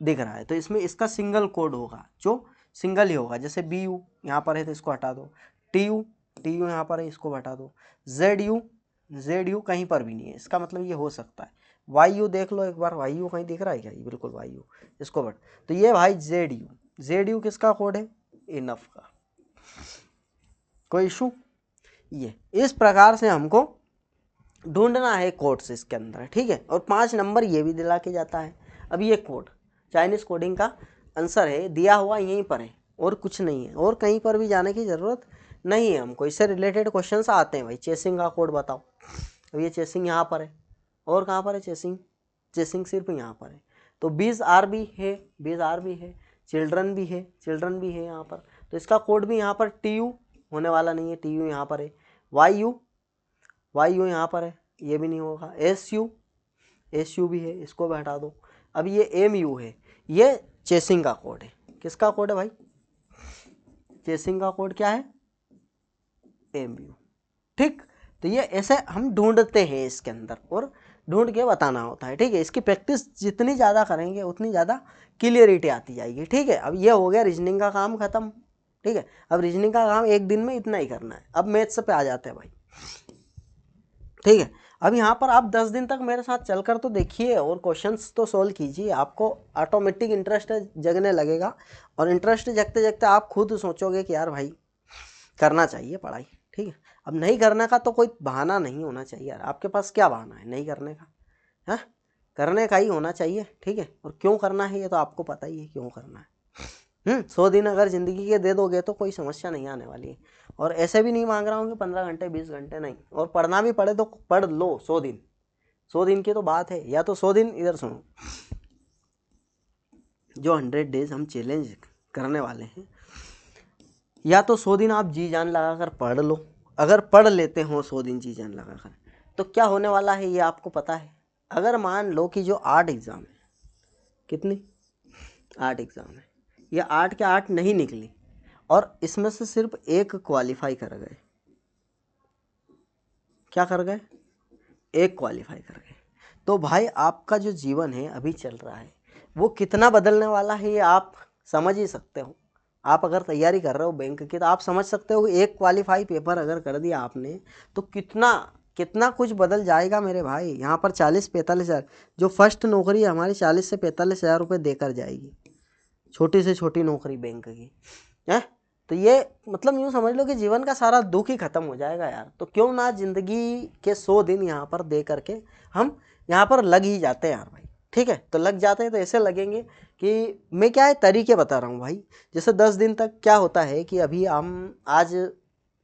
दिख रहा है। तो इसमें इसका सिंगल कोड होगा, जो सिंगल ही होगा। जैसे बी यू यहाँ पर है तो इसको हटा दो, टी यू यहाँ पर है इसको हटा दो, जेड यू कहीं पर भी नहीं है, इसका मतलब ये हो सकता है। वाई यू देख लो एक बार, वाई यू कहीं दिख रहा है क्या, ये बिल्कुल वाई यू, इसको बट। तो ये भाई जेड यू किसका कोड है, इनफ का, कोई इशू। ये इस प्रकार से हमको ढूंढना है कोड्स इसके अंदर, ठीक है। और 5 नंबर ये भी दिला के जाता है। अब ये कोड चाइनीज़ कोडिंग का आंसर है, दिया हुआ यहीं पर है और कुछ नहीं है, और कहीं पर भी जाने की ज़रूरत नहीं है हमको। इससे रिलेटेड क्वेश्चंस आते हैं भाई, चेसिंग का कोड बताओ। अब ये चेसिंग यहाँ पर है, और कहाँ पर है चेसिंग सिर्फ यहाँ पर है। तो 20 आर भी है, 20 आर भी है, चिल्ड्रन भी है यहाँ पर। तो इसका कोड भी यहाँ पर टी यू होने वाला नहीं है, टी यू यहाँ पर है। वाई यू यहाँ पर है, ये भी नहीं होगा। एस यू भी है, इसको भी हटा दो। अब ये एम यू है, ये चेसिंग का कोड है। किसका कोड है भाई, चेसिंग का कोड क्या है, एम यू, ठीक। तो ये ऐसे हम ढूंढते हैं इसके अंदर, और ढूंढ के बताना होता है, ठीक है। इसकी प्रैक्टिस जितनी ज़्यादा करेंगे उतनी ज़्यादा क्लियरिटी आती जाएगी, ठीक है। अब ये हो गया रीजनिंग का काम खत्म, ठीक है। अब रीजनिंग का काम एक दिन में इतना ही करना है। अब मैथ्स पे आ जाते हैं भाई, ठीक है। अब यहाँ पर आप 10 दिन तक मेरे साथ चलकर तो देखिए और क्वेश्चंस तो सॉल्व कीजिए, आपको ऑटोमेटिक इंटरेस्ट जगने लगेगा। और इंटरेस्ट जगते जगते आप खुद सोचोगे कि यार भाई करना चाहिए पढ़ाई, ठीक है। अब नहीं करने का तो कोई बहाना नहीं होना चाहिए यार, आपके पास क्या बहाना है नहीं करने का, हाँ, करने का ही होना चाहिए, ठीक है। और क्यों करना है ये तो आपको पता ही है क्यों करना है। 100 दिन अगर ज़िंदगी के दे दोगे तो कोई समस्या नहीं आने वाली है। और ऐसे भी नहीं मांग रहा हूँ कि 15 घंटे 20 घंटे नहीं, और पढ़ना भी पड़े तो पढ़ लो 100 दिन। 100 दिन की तो बात है, या तो 100 दिन, इधर सुनो, जो 100 डेज हम चैलेंज करने वाले हैं, या तो 100 दिन आप जी जान लगा कर पढ़ लो। अगर पढ़ लेते हो 100 दिन जी जान लगा कर, तो क्या होने वाला है ये आपको पता है। अगर मान लो कि जो 8 एग्ज़ाम है, कितनी 8 एग्ज़ाम है, ये 8 के 8 नहीं निकली और इसमें से सिर्फ एक क्वालिफाई कर गए, क्या कर गए, एक क्वालिफाई कर गए, तो भाई आपका जो जीवन है अभी चल रहा है वो कितना बदलने वाला है ये आप समझ ही सकते हो। आप अगर तैयारी कर रहे हो बैंक की तो आप समझ सकते हो कि एक क्वालिफाई पेपर अगर कर दिया आपने तो कितना कितना कुछ बदल जाएगा मेरे भाई। यहाँ पर 40-45 हज़ार, जो फर्स्ट नौकरी है हमारी 40 से 45 हज़ार रुपये देकर जाएगी, छोटी से छोटी नौकरी बैंक की है। तो ये मतलब यूँ समझ लो कि जीवन का सारा दुख ही खत्म हो जाएगा यार। तो क्यों ना ज़िंदगी के 100 दिन यहाँ पर दे करके हम यहाँ पर लग ही जाते हैं यार भाई, ठीक है। तो लग जाते हैं तो ऐसे लगेंगे कि मैं क्या है तरीके बता रहा हूँ भाई। जैसे 10 दिन तक क्या होता है कि अभी हम आज,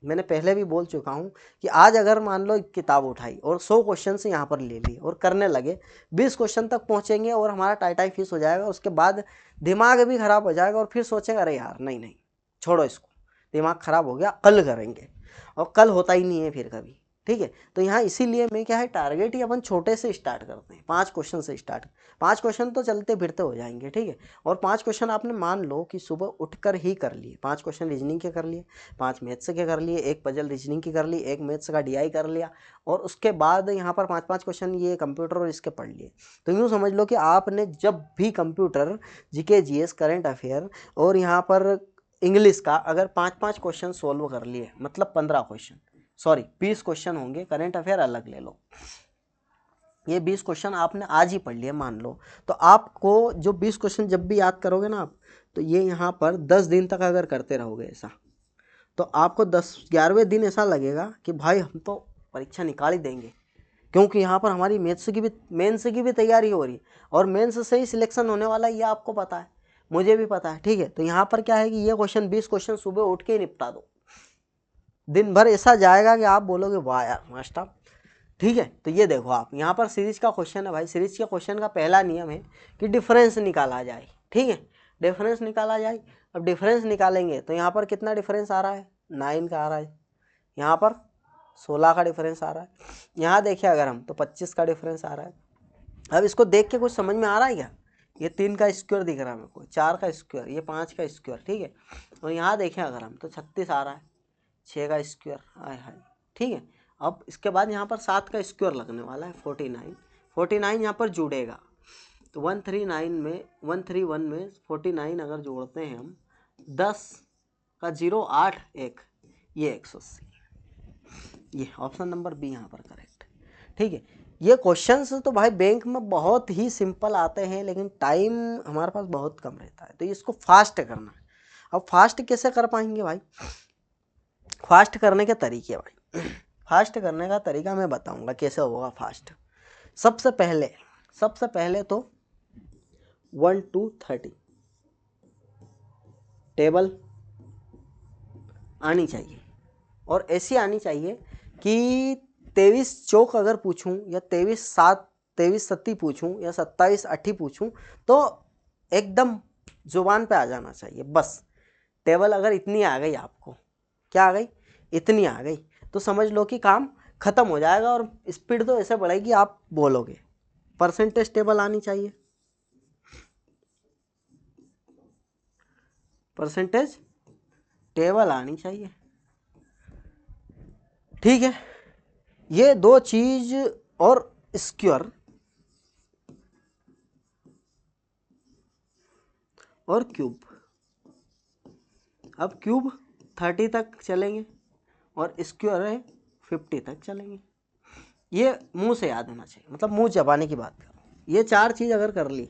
मैंने पहले भी बोल चुका हूँ कि आज अगर मान लो एक किताब उठाई और 100 क्वेश्चन से यहाँ पर ले लिए और करने लगे, 20 क्वेश्चन तक पहुँचेंगे और हमारा टाई फिश हो जाएगा। उसके बाद दिमाग भी ख़राब हो जाएगा और फिर सोचेंगे अरे यार नहीं नहीं छोड़ो इसको, दिमाग ख़राब हो गया, कल करेंगे, और कल होता ही नहीं है फिर कभी, ठीक है। तो यहाँ इसीलिए मैं क्या है टारगेट ही अपन छोटे से स्टार्ट करते हैं, 5 क्वेश्चन से स्टार्ट। 5 क्वेश्चन तो चलते फिरते हो जाएंगे, ठीक है। और 5 क्वेश्चन आपने मान लो कि सुबह उठकर ही कर लिए, 5 क्वेश्चन रीजनिंग के कर लिए, 5 मैथ्स के कर लिए, एक पजल रीजनिंग की कर ली, एक मैथ्स का DI कर लिया, और उसके बाद यहाँ पर 5-5 क्वेश्चन ये कंप्यूटर और इसके पढ़ लिए। तो यूँ समझ लो कि आपने जब भी computer, GK GS current affair और यहाँ पर इंग्लिश का अगर 5-5 क्वेश्चन सोल्व कर लिए, मतलब 15 क्वेश्चन, सॉरी 20 क्वेश्चन होंगे, करंट अफेयर अलग ले लो, ये 20 क्वेश्चन आपने आज ही पढ़ लिए मान लो, तो आपको जो 20 क्वेश्चन जब भी याद करोगे ना आप, तो ये यहाँ पर 10 दिन तक अगर करते रहोगे ऐसा, तो आपको 11वें दिन ऐसा लगेगा कि भाई हम तो परीक्षा निकाल ही देंगे। क्योंकि यहाँ पर हमारी मेंस की भी तैयारी हो रही है, और मेंस से ही सिलेक्शन होने वाला है, ये आपको पता है, मुझे भी पता है, ठीक है। तो यहाँ पर क्या है कि ये क्वेश्चन 20 क्वेश्चन सुबह उठ के ही निपटा दो, दिन भर ऐसा जाएगा कि आप बोलोगे वाह यार मास्टर, ठीक है। तो ये देखो आप यहाँ पर सीरीज का क्वेश्चन है भाई, सीरीज के क्वेश्चन का पहला नियम है कि डिफरेंस निकाला जाए, ठीक है, डिफरेंस निकाला जाए। अब डिफरेंस निकालेंगे तो यहाँ पर कितना डिफरेंस आ रहा है, 9 का आ रहा है, यहाँ पर 16 का डिफरेंस आ रहा है, यहाँ देखिए अगर हम तो 25 का डिफरेंस आ रहा है। अब इसको देख के कुछ समझ में आ रहा है क्या, ये 3 का स्क्वायर दिख रहा है मेरे को, 4 का स्क्वायर, ये 5 का स्क्वायर, ठीक है। और यहाँ देखें अगर हम तो 36 आ रहा है, 6 का स्क्वायर, हाय हाय, ठीक है। अब इसके बाद यहाँ पर 7 का स्क्वायर लगने वाला है, 49 यहाँ पर जुड़ेगा, तो 139 में 131 में 49 अगर जोड़ते हैं हम, 10 का 0 8 1, ये 180, ये ऑप्शन नंबर बी यहाँ पर करेक्ट, ठीक है। ये क्वेश्चंस तो भाई बैंक में बहुत ही सिंपल आते हैं, लेकिन टाइम हमारे पास बहुत कम रहता है, तो इसको फास्ट करना है। अब फास्ट कैसे कर पाएंगे भाई, फास्ट करने के तरीके भाई, फास्ट करने का तरीका मैं बताऊंगा कैसे होगा फास्ट। सबसे पहले तो 1 to 30 टेबल आनी चाहिए, और ऐसी आनी चाहिए कि 23 चौक अगर पूछूं, या 23 7 23 सत्ती पूछूं, या 27 अट्ठी पूछूं, तो एकदम जुबान पे आ जाना चाहिए बस। टेबल अगर इतनी आ गई आपको, क्या आ गई, इतनी आ गई, तो समझ लो कि काम खत्म हो जाएगा, और स्पीड तो ऐसे बढ़ेगी आप बोलोगे। परसेंटेज टेबल आनी चाहिए, परसेंटेज टेबल आनी चाहिए, ठीक है। ये दो चीज, और स्क्वायर और क्यूब। अब क्यूब 30 तक चलेंगे और स्क्वायर है 50 तक चलेंगे, ये मुंह से याद होना चाहिए, मतलब मुंह चबाने की बात कर, ये 4 चीज़ अगर कर ली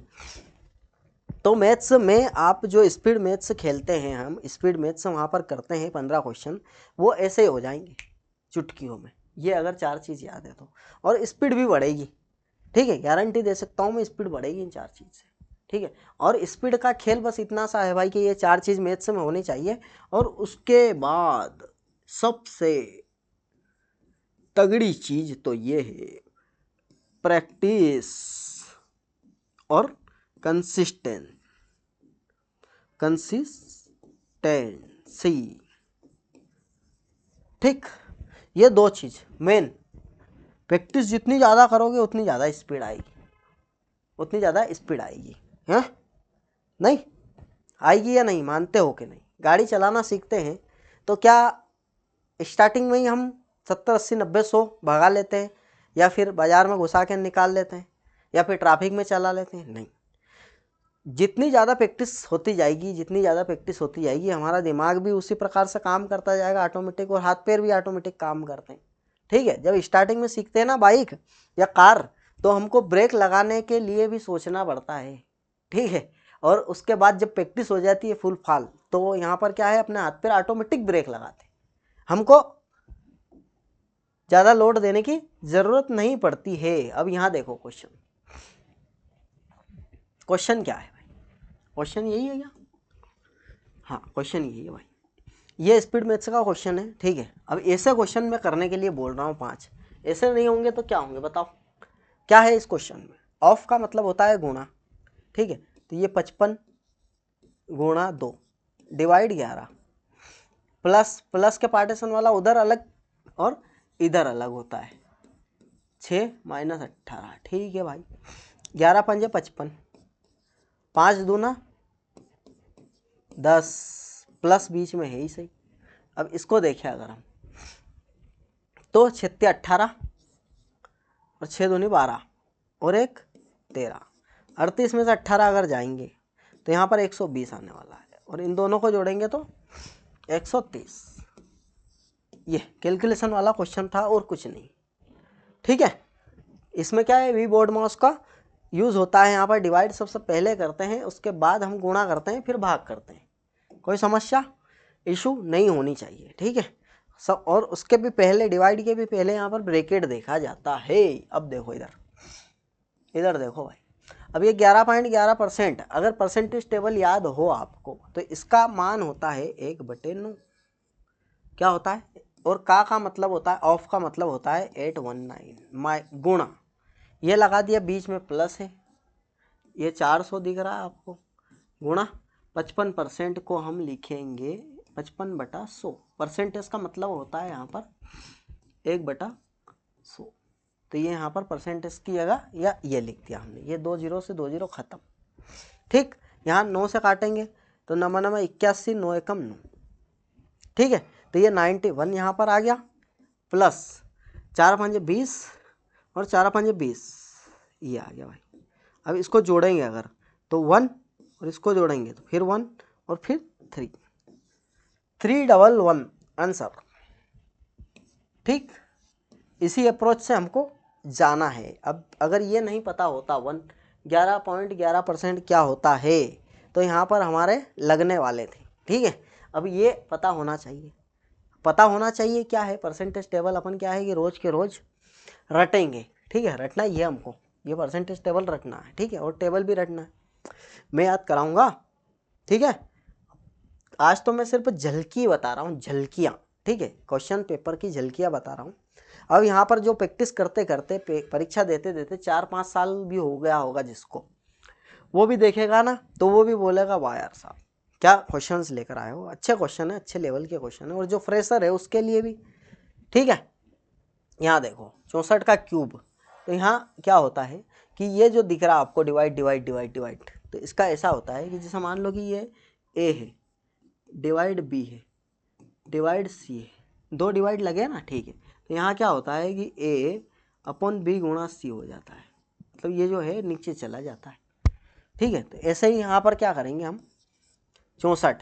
तो मैथ्स में आप जो स्पीड मैथ्स खेलते हैं, हम स्पीड मैथ्स वहाँ पर करते हैं 15 क्वेश्चन, वो ऐसे हो जाएंगे चुटकियों में, ये अगर 4 चीज़ याद है तो। और स्पीड भी बढ़ेगी, ठीक है, गारंटी दे सकता हूँ मैं, स्पीड बढ़ेगी इन 4 चीज़ से, ठीक है। और स्पीड का खेल बस इतना सा है भाई कि ये 4 चीज़ मैथ्स में होनी चाहिए। और उसके बाद सबसे तगड़ी चीज़ तो ये है प्रैक्टिस और कंसिस्टेंसी। ठीक, ये 2 चीज़ मेन। प्रैक्टिस जितनी ज़्यादा करोगे उतनी ज़्यादा स्पीड आएगी, उतनी ज़्यादा स्पीड आएगी, हैं? नहीं आएगी या नहीं, मानते हो कि नहीं? गाड़ी चलाना सीखते हैं तो क्या स्टार्टिंग में ही हम 70 80 90 100 भगा लेते हैं, या फिर बाज़ार में घुसा के निकाल लेते हैं, या फिर ट्रैफिक में चला लेते हैं? नहीं, जितनी ज़्यादा प्रैक्टिस होती जाएगी, जितनी ज़्यादा प्रैक्टिस होती जाएगी, हमारा दिमाग भी उसी प्रकार से काम करता जाएगा ऑटोमेटिक, और हाथ पैर भी ऑटोमेटिक काम करते हैं, ठीक है। जब स्टार्टिंग में सीखते हैं ना बाइक या कार, तो हमको ब्रेक लगाने के लिए भी सोचना पड़ता है, ठीक है। और उसके बाद जब प्रैक्टिस हो जाती है फुल फाल, तो यहाँ पर क्या है, अपने हाथ पैर ऑटोमेटिक ब्रेक लगाते हैं, हमको ज़्यादा लोड देने की ज़रूरत नहीं पड़ती है। अब यहाँ देखो क्वेश्चन क्या है भाई? क्वेश्चन यही है क्या? हाँ, क्वेश्चन यही है भाई, ये स्पीड मैथ्स का क्वेश्चन है, ठीक है। अब ऐसे क्वेश्चन मैं करने के लिए बोल रहा हूँ 5, ऐसे नहीं होंगे तो क्या होंगे बताओ? क्या है इस क्वेश्चन में? ऑफ का मतलब होता है गुणा, ठीक है। तो ये 55 गुणा 2 डिवाइड 11, प्लस के पार्टीशन वाला उधर अलग और इधर अलग होता है, 6 माइनस 18, ठीक है भाई। 11 पंजे 55, 5 दूना 10, प्लस बीच में है ही सही। अब इसको देखें अगर हम, तो 6 18 और 6 दूनी 12 और 1 13, 38 में से 18 अगर जाएंगे तो यहाँ पर 120 आने वाला है, और इन दोनों को जोड़ेंगे तो 130। ये कैलकुलेशन वाला क्वेश्चन था और कुछ नहीं, ठीक है। इसमें क्या है, वी बोर्ड माउस का यूज़ होता है। यहाँ पर डिवाइड सबसे पहले करते हैं, उसके बाद हम गुणा करते हैं, फिर भाग करते हैं। कोई समस्या इशू नहीं होनी चाहिए, ठीक है सब। और उसके भी पहले, डिवाइड के भी पहले यहाँ पर ब्रैकेट देखा जाता है। अब देखो इधर देखो भाई, अब ये 11.11%, अगर परसेंटेज टेबल याद हो आपको, तो इसका मान होता है 1/9। क्या होता है? और का मतलब होता है, ऑफ का मतलब होता है 819 गुणा, ये लगा दिया, बीच में प्लस है, ये 400 दिख रहा है आपको, गुणा 55% को हम लिखेंगे 55/100। परसेंटेज का मतलब होता है यहाँ पर 1/100। तो ये यहाँ पर परसेंटेज की जगह या ये लिख दिया हमने, ये 2 0 से 2 0 खत्म, ठीक। यहाँ 9 से काटेंगे तो 9 9 81, 9 एकम 9, ठीक है। तो ये 91 यहाँ पर आ गया, प्लस 4 5 20 और 4 5 20, ये आ गया भाई। अब इसको जोड़ेंगे अगर तो 1, और इसको जोड़ेंगे तो फिर 1 और फिर 3, 311 आंसर, ठीक। इसी अप्रोच से हमको जाना है। अब अगर ये नहीं पता होता 11.11% क्या होता है, तो यहाँ पर हमारे लगने वाले थे, ठीक है। अब ये पता होना चाहिए, पता होना चाहिए क्या है परसेंटेज टेबल, अपन क्या है कि रोज के रोज रटेंगे, ठीक है। रटना ही है हमको, ये परसेंटेज टेबल रटना है, ठीक है, और टेबल भी रटना है, मैं याद कराऊंगा, ठीक है। आज तो मैं सिर्फ झलकी बता रहा हूँ, झलकियाँ, ठीक है, क्वेश्चन पेपर की झलकियाँ बता रहा हूँ। अब यहाँ पर जो प्रैक्टिस करते करते, परीक्षा देते देते 4-5 साल भी हो गया होगा जिसको, वो भी देखेगा ना, तो वो भी बोलेगा वाह यार साहब क्या क्वेश्चंस लेकर आए हो, अच्छे क्वेश्चन है, अच्छे लेवल के क्वेश्चन है। और जो फ्रेशर है उसके लिए भी, ठीक है। यहाँ देखो 64 का क्यूब, तो यहाँ क्या होता है कि ये जो दिख रहा है आपको डिवाइड डिवाइड डिवाइड डिवाइड, तो इसका ऐसा होता है कि जैसे मान लो कि ये ए है, डिवाइड बी है, डिवाइड सी है, 2 डिवाइड लगे ना, ठीक है। तो यहाँ क्या होता है कि ए अपॉन बी गुणा सी हो जाता है, मतलब ये जो है नीचे चला जाता है, ठीक है। तो ऐसे ही यहाँ पर क्या करेंगे हम, 64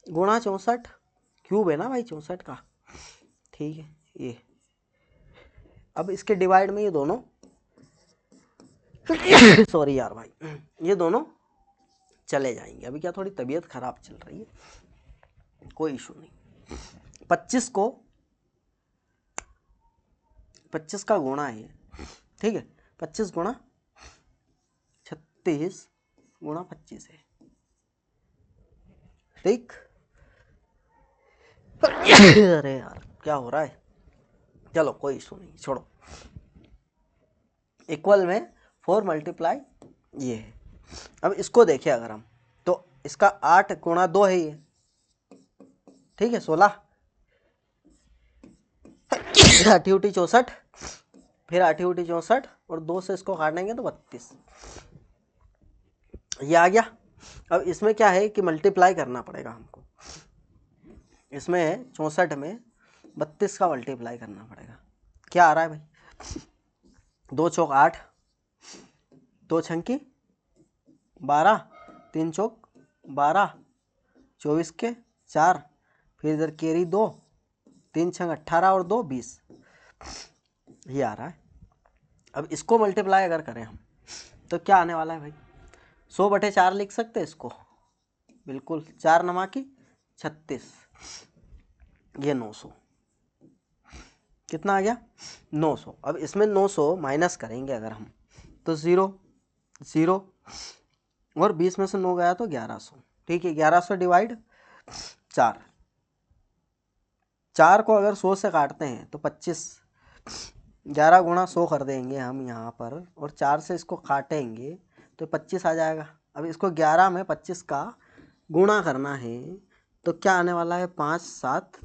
गुणा 64, क्यूब है ना भाई 64 का, ठीक है। ये अब इसके डिवाइड में ये दोनों सॉरी यार भाई, ये दोनों चले जाएंगे। अभी क्या थोड़ी तबीयत खराब चल रही है, कोई इशू नहीं। 25 का गुणा है, ठीक है, 25 गुणा 36 गुणा 25 है, ठीक। अरे यार क्या हो रहा है, चलो कोई इशू नहीं, छोड़ो। इक्वल में 4 मल्टीप्लाई ये है। अब इसको देखिए अगर हम, तो इसका 8 गुणा 2 है ये, ठीक है, 16, 8 उठी 64, फिर 8 उठी 64 और 2 से इसको काटेंगे तो 32, ये आ गया। अब इसमें क्या है कि मल्टीप्लाई करना पड़ेगा हमको, इसमें 64 में 32 का मल्टीप्लाई करना पड़ेगा। क्या आ रहा है भाई, 2 चौक 8, 2 छंकी 12, 3 चौक 12, 24 के 4, फिर इधर केरी 2, 3 छंग 18 और 2 20, ये आ रहा है। अब इसको मल्टीप्लाई अगर करें हम तो क्या आने वाला है भाई, 100/4 लिख सकते हैं इसको, बिल्कुल, 4 नमा की 36, ये 900, कितना आ गया 900। अब इसमें 900 माइनस करेंगे अगर हम तो 0 0 और 20 में से 9 गया तो 1100, ठीक है। 1100 डिवाइड 4 को अगर 100 से काटते हैं तो 25, 11 गुणा 100 कर देंगे हम यहाँ पर, और 4 से इसको काटेंगे तो 25 आ जाएगा। अब इसको 11 में 25 का गुणा करना है तो क्या आने वाला है, 5 7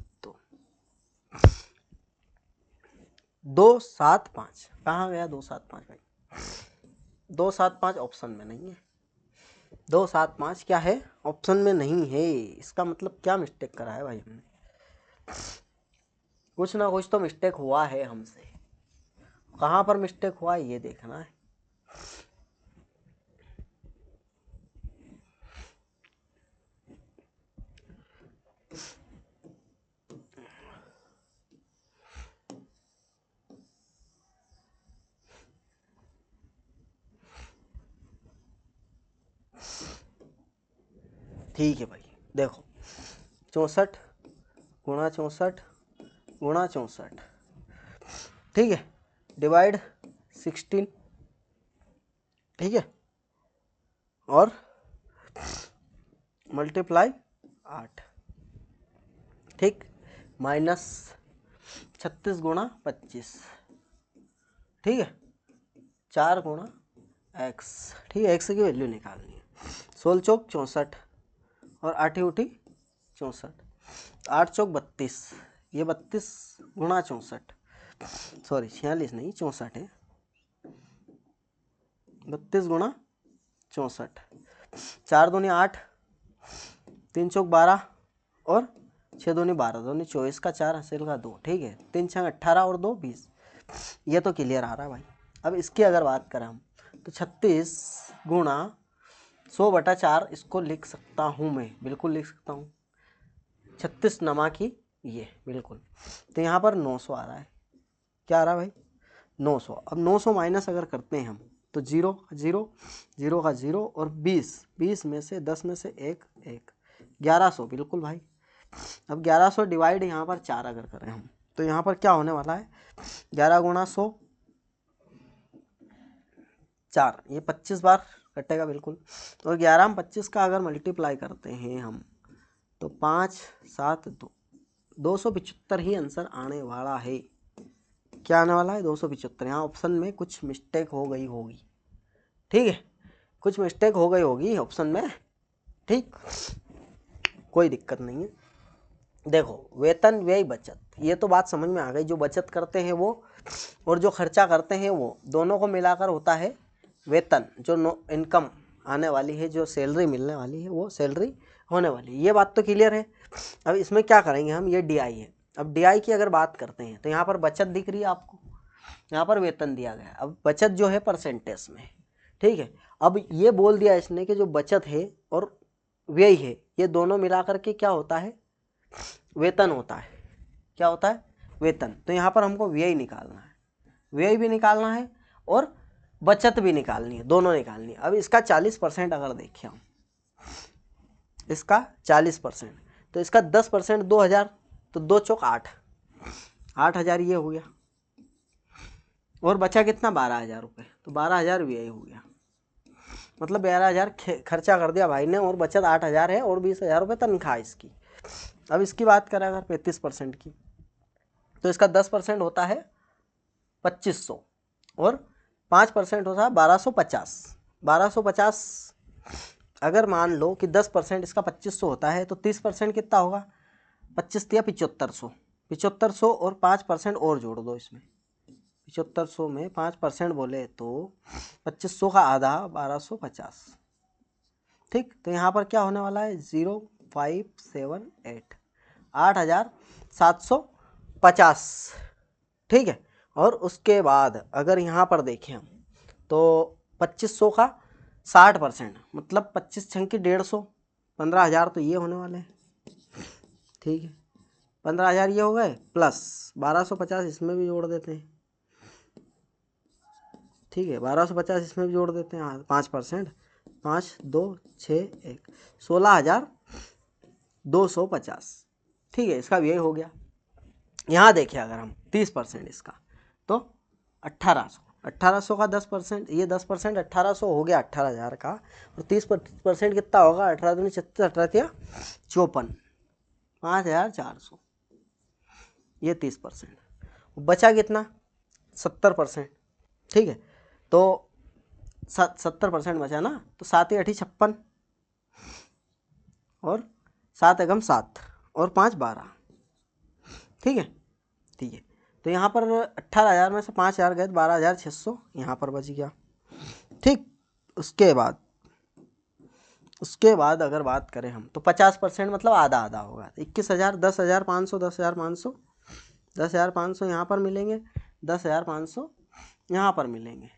2 7 5, कहाँ गया 2 7 5 भाई, 2 7 5 ऑप्शन में नहीं है, 2 7 5 क्या है, ऑप्शन में नहीं है। इसका मतलब क्या मिस्टेक करा है भाई हमने, कुछ ना कुछ तो मिस्टेक हुआ है हमसे, कहाँ पर मिस्टेक हुआ है ये देखना है। ठीक है भाई, देखो 64 गुणा 64 गुणा 64, ठीक है, डिवाइड 16, ठीक है, और मल्टीप्लाई 8, ठीक, माइनस 36 गुणा 25, ठीक है, 4 गुणा x, ठीक है, x की वैल्यू निकालनी है, 16 चौक 64 और 8 उठी 64, 8 चौक 32, ये 32 गुणा 64, सॉरी 46 नहीं 64 है, 32 गुणा 64, 4 दूनी 8, 3 चौक 12 और 6 दूनी 12, दूनी 24 का 4 हासिल का 2, ठीक है, 3 छंग 18 और 2 20, ये तो क्लियर आ रहा है भाई। अब इसकी अगर बात करें हम तो 36 गुणा 100/4 इसको लिख सकता हूँ मैं, बिल्कुल लिख सकता हूँ, 36 नमा की ये, बिल्कुल। तो यहाँ पर 900 आ रहा है, क्या आ रहा है भाई 900। अब 900 माइनस अगर करते हैं हम तो 0 0 0 का 0 और 20 में से 10 में से 1 1, 1100, बिल्कुल भाई। अब 1100 डिवाइड यहाँ पर 4 अगर करें हम तो यहाँ पर क्या होने वाला है, 11 गुणा 100 4, ये 25 बार कटेगा बिल्कुल, और 11 में 25 का अगर मल्टीप्लाई करते हैं हम तो 5 7 2, 275 ही आंसर आने वाला है। क्या आने वाला है 275। यहाँ ऑप्शन में कुछ मिस्टेक हो गई होगी, ठीक है, कुछ मिस्टेक हो गई होगी ऑप्शन में, ठीक, कोई दिक्कत नहीं है। देखो वेतन व्यय बचत, ये तो बात समझ में आ गई, जो बचत करते हैं वो और जो खर्चा करते हैं वो दोनों को मिलाकर होता है वेतन, जो इनकम आने वाली है, जो सैलरी मिलने वाली है वो सैलरी होने वाली है, ये बात तो क्लियर है। अब इसमें क्या करेंगे हम, ये DI है। अब DI की अगर बात करते हैं तो यहाँ पर बचत दिख रही है आपको, यहाँ पर वेतन दिया गया है, अब बचत जो है परसेंटेज में, ठीक है। अब ये बोल दिया इसने कि जो बचत है और व्यय है ये दोनों मिलाकर के क्या होता है, वेतन होता है, क्या होता है वेतन। तो यहाँ पर हमको व्यय निकालना है, व्यय भी निकालना है और बचत भी निकालनी है, दोनों निकालनी है। अब इसका 40% अगर देखें हम इसका 40%, तो इसका 10% 2000, तो 2 चौक 8, 8000 ये हो गया। और बचा कितना 12000 रुपये, तो 12000 व्यय हो गया, मतलब 12000 खर्चा कर दिया भाई ने और बचत 8000 है और 20000 रुपये तनख्वाह इसकी। अब इसकी बात करें अगर 35% की, तो इसका 10% होता है 2500 और 5% होता है 1250। 1250 अगर मान लो कि 10% इसका 2500 होता है तो 30% कितना होगा, 25 दिया 7500, 7500 और 5% और जोड़ दो इसमें, 7500 में 5% बोले तो 2500 का आधा 1250। ठीक, तो यहाँ पर क्या होने वाला है 0578, 8750। ठीक है, और उसके बाद अगर यहाँ पर देखें हम तो 2500 का 60%, मतलब 25 छंकी 150, 15000 तो ये होने वाले हैं। ठीक है, 15000 ये हो गए प्लस 1250 इसमें भी जोड़ देते हैं। ठीक है, 1250 इसमें भी जोड़ देते हैं 5%, 5 2 6 1, 16250। ठीक है, इसका भी यही हो गया। यहाँ देखिए अगर हम 30% इसका तो 1800 का 10%, ये 10% 1800 हो गया 18000 का, और 30% कितना होगा, 18 दूनी 36, 18 54, 5400, ये 30%। बचा कितना 70%। ठीक है, तो 70% बचा ना, तो 7 8 56 और 7 एकम 7 और 5 12। ठीक है, ठीक है, तो यहाँ पर 18000 में से 5000 गए, 12600 यहाँ पर बच गया। ठीक, उसके बाद अगर बात करें हम तो 50% मतलब आधा आधा होगा, 21000, 10500, 10500, 10500 यहाँ पर मिलेंगे, 10500 यहाँ पर मिलेंगे।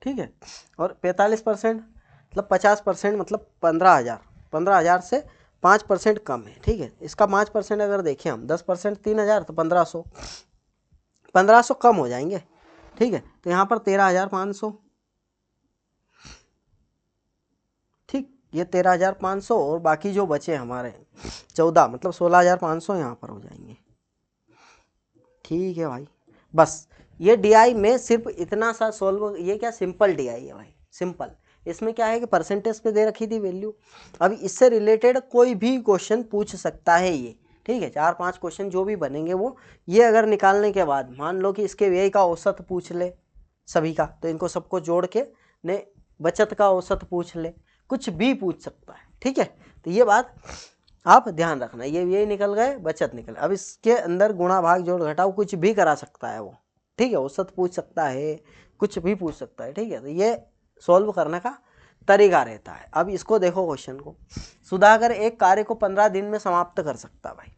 ठीक है, और 45% मतलब 50% मतलब 15000, 15000 से 5% कम है। ठीक है, इसका 5% अगर देखें हम 10% 3000, तो 1500, 1500 कम हो जाएंगे। ठीक है, तो यहाँ पर 13500। ठीक, ये 13500 और बाकी जो बचे हमारे 14 मतलब 16500 यहाँ पर हो जाएंगे। ठीक है भाई, बस ये डीआई में सिर्फ इतना सा सोल्व, ये क्या सिंपल डीआई है भाई, सिंपल। इसमें क्या है कि परसेंटेज पे दे रखी थी वैल्यू, अभी इससे रिलेटेड कोई भी क्वेश्चन पूछ सकता है ये। ठीक है, 4-5 क्वेश्चन जो भी बनेंगे वो, ये अगर निकालने के बाद मान लो कि इसके व्यय का औसत पूछ ले सभी का, तो इनको सबको जोड़ के ने बचत का औसत पूछ ले, कुछ भी पूछ सकता है। ठीक है, तो ये बात आप ध्यान रखना, ये व्यय निकल गए, बचत निकल, अब इसके अंदर गुणा भाग जोड़ घटाव कुछ भी करा सकता है वो। ठीक है, औसत पूछ सकता है, कुछ भी पूछ सकता है। ठीक है, तो ये सॉल्व करने का तरीका रहता है। अब इसको देखो क्वेश्चन को, सुधाकर एक कार्य को 15 दिन में समाप्त कर सकता है भाई।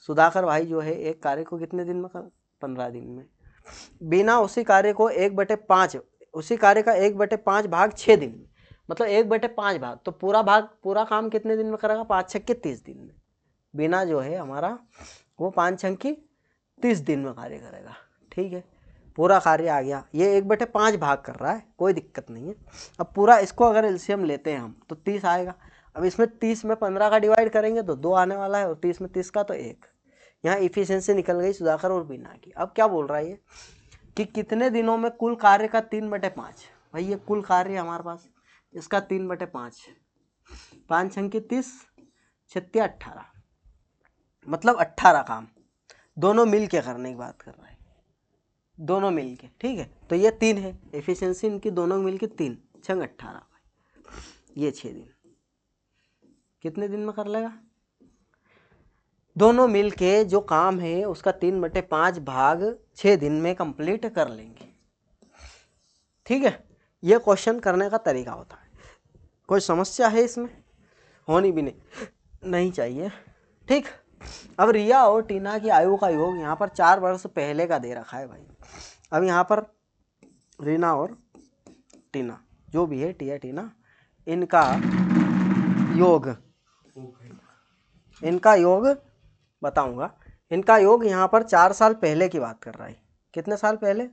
सुधाकर भाई जो है एक कार्य को कितने दिन में कर, 15 दिन में, बिना उसी कार्य को 1/5, उसी कार्य का 1/5 भाग 6 दिन में, मतलब 1/5 भाग, तो पूरा काम कितने दिन में करेगा, 5 6 के 30 दिन में, बिना जो है हमारा वो 5 6 की 30 दिन में कार्य करेगा। ठीक है, पूरा कार्य आ गया, ये 1/5 भाग कर रहा है, कोई दिक्कत नहीं है। अब पूरा इसको अगर एलसीएम लेते हैं हम तो 30 आएगा। अब इसमें 30 में 15 का डिवाइड करेंगे तो 2 आने वाला है, और 30 में 30 का तो 1। यहाँ इफिशियंसी निकल गई सुधाकर और बीना की। अब क्या बोल रहा है ये कि कितने दिनों में कुल कार्य का 3/5, भाई ये कुल कार्य हमारे पास, इसका 3/5, 5 छंकी 30, 36 18, मतलब 18 काम दोनों मिल के करने की बात कर रहा है, दोनों मिल के। ठीक है, तो ये 3 है एफिशिएंसी इनकी, दोनों मिल के 3 छंग 18, ये 6 दिन, कितने दिन में कर लेगा, दोनों मिल के जो काम है उसका 3/5 भाग 6 दिन में कंप्लीट कर लेंगे। ठीक है, ये क्वेश्चन करने का तरीका होता है, कोई समस्या है इसमें, होनी भी नहीं चाहिए। ठीक, अब रिया और टीना की आयु का योग यहाँ पर 4 वर्ष पहले का दे रखा है भाई। अब यहाँ पर रीना और टीना जो भी है, टिया टीना, इनका योग बताऊंगा। इनका योग यहाँ पर 4 साल पहले की बात कर रहा है। कितने साल पहले,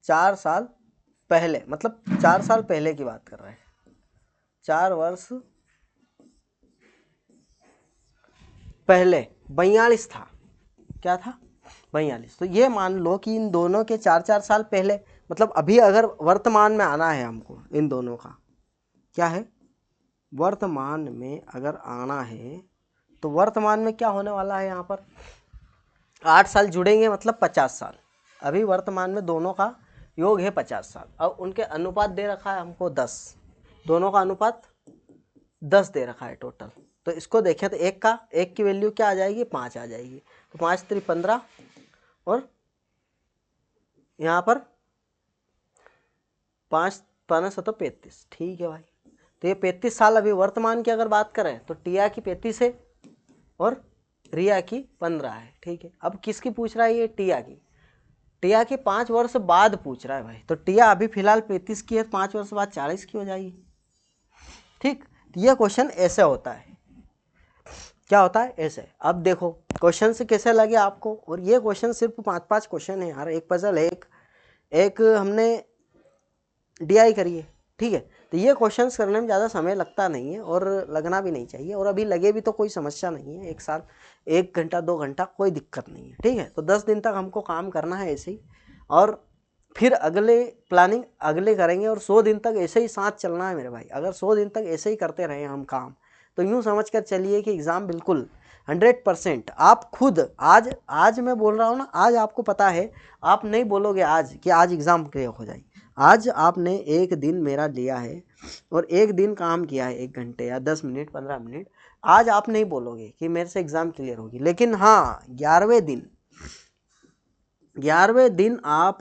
4 साल पहले, मतलब 4 साल पहले की बात कर रहा है, 4 वर्ष पहले 42 था। क्या था? 42। तो ये मान लो कि इन दोनों के 4-4 साल पहले, मतलब अभी अगर वर्तमान में आना है हमको इन दोनों का, क्या है, वर्तमान में अगर आना है तो वर्तमान में क्या होने वाला है, यहाँ पर 8 साल जुड़ेंगे मतलब 50 साल। अभी वर्तमान में दोनों का योग है 50 साल। अब उनके अनुपात दे रखा है हमको 10, दोनों का अनुपात 10 दे रखा है टोटल। तो इसको देखें तो एक की वैल्यू क्या आ जाएगी, 5 आ जाएगी। तो 5 3 15 और यहाँ पर 5 15 तो 35। ठीक है भाई। तो ये 35 साल अभी वर्तमान की अगर बात करें तो टिया की 35 है और रिया की 15 है। ठीक है। अब किसकी पूछ रहा है ये? टिया की। टिया की 5 वर्ष बाद पूछ रहा है भाई। तो टिया अभी फिलहाल 35 की है, 5 वर्ष बाद 40 की हो जाएगी। ठीक। ये क्वेश्चन ऐसे होता है। क्या होता है? ऐसे। अब देखो क्वेश्चन से कैसे लगे आपको। और ये क्वेश्चन सिर्फ 5-5 क्वेश्चन है यार, एक पजल है, एक हमने डीआई करी है। ठीक है। तो ये क्वेश्चंस करने में ज़्यादा समय लगता नहीं है और लगना भी नहीं चाहिए, और अभी लगे भी तो कोई समस्या नहीं है। एक साल 1 घंटा 2 घंटा कोई दिक्कत नहीं है। ठीक है। तो 10 दिन तक हमको काम करना है ऐसे ही, और फिर अगले प्लानिंग अगले करेंगे, और 100 दिन तक ऐसे ही साथ चलना है मेरे भाई। अगर 100 दिन तक ऐसे ही करते रहे हम काम, तो यूँ समझ कर चलिए कि एग्ज़ाम बिल्कुल 100% आप खुद आज मैं बोल रहा हूँ ना, आज आपको पता है, आप नहीं बोलोगे आज कि आज एग्ज़ाम क्लियर हो जाए। आज आपने एक दिन मेरा लिया है और एक दिन काम किया है, 1 घंटे या 10 मिनट 15 मिनट, आज आप नहीं बोलोगे कि मेरे से एग्ज़ाम क्लियर होगी। लेकिन हाँ 11वें दिन आप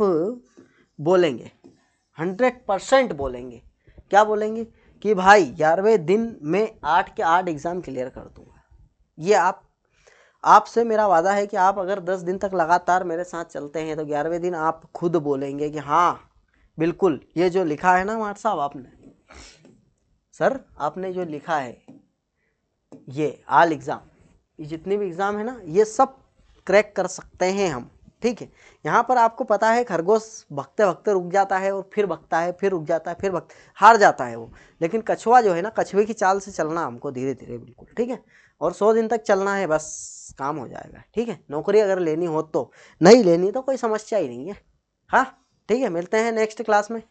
बोलेंगे, 100% बोलेंगे। क्या बोलेंगे? कि भाई 11वें दिन में 8 के 8 एग्ज़ाम क्लियर कर दूंगा। ये आपसे मेरा वादा है कि आप अगर 10 दिन तक लगातार मेरे साथ चलते हैं तो 11वें दिन आप खुद बोलेंगे कि हाँ बिल्कुल ये जो लिखा है ना मार साहब आपने, सर आपने जो लिखा है ये ऑल एग्ज़ाम, ये जितने भी एग्ज़ाम है ना, ये सब क्रैक कर सकते हैं हम। ठीक है। यहाँ पर आपको पता है खरगोश भगते भगते रुक जाता है और फिर भगता है, फिर रुक जाता है, फिर हार जाता है वो। लेकिन कछुआ जो है ना, कछुए की चाल से चलना हमको धीरे धीरे बिल्कुल। ठीक है। और 100 दिन तक चलना है, बस काम हो जाएगा। ठीक है। नौकरी अगर लेनी हो तो, नहीं लेनी तो कोई समस्या ही नहीं है। हाँ ठीक है, मिलते हैं नेक्स्ट क्लास में।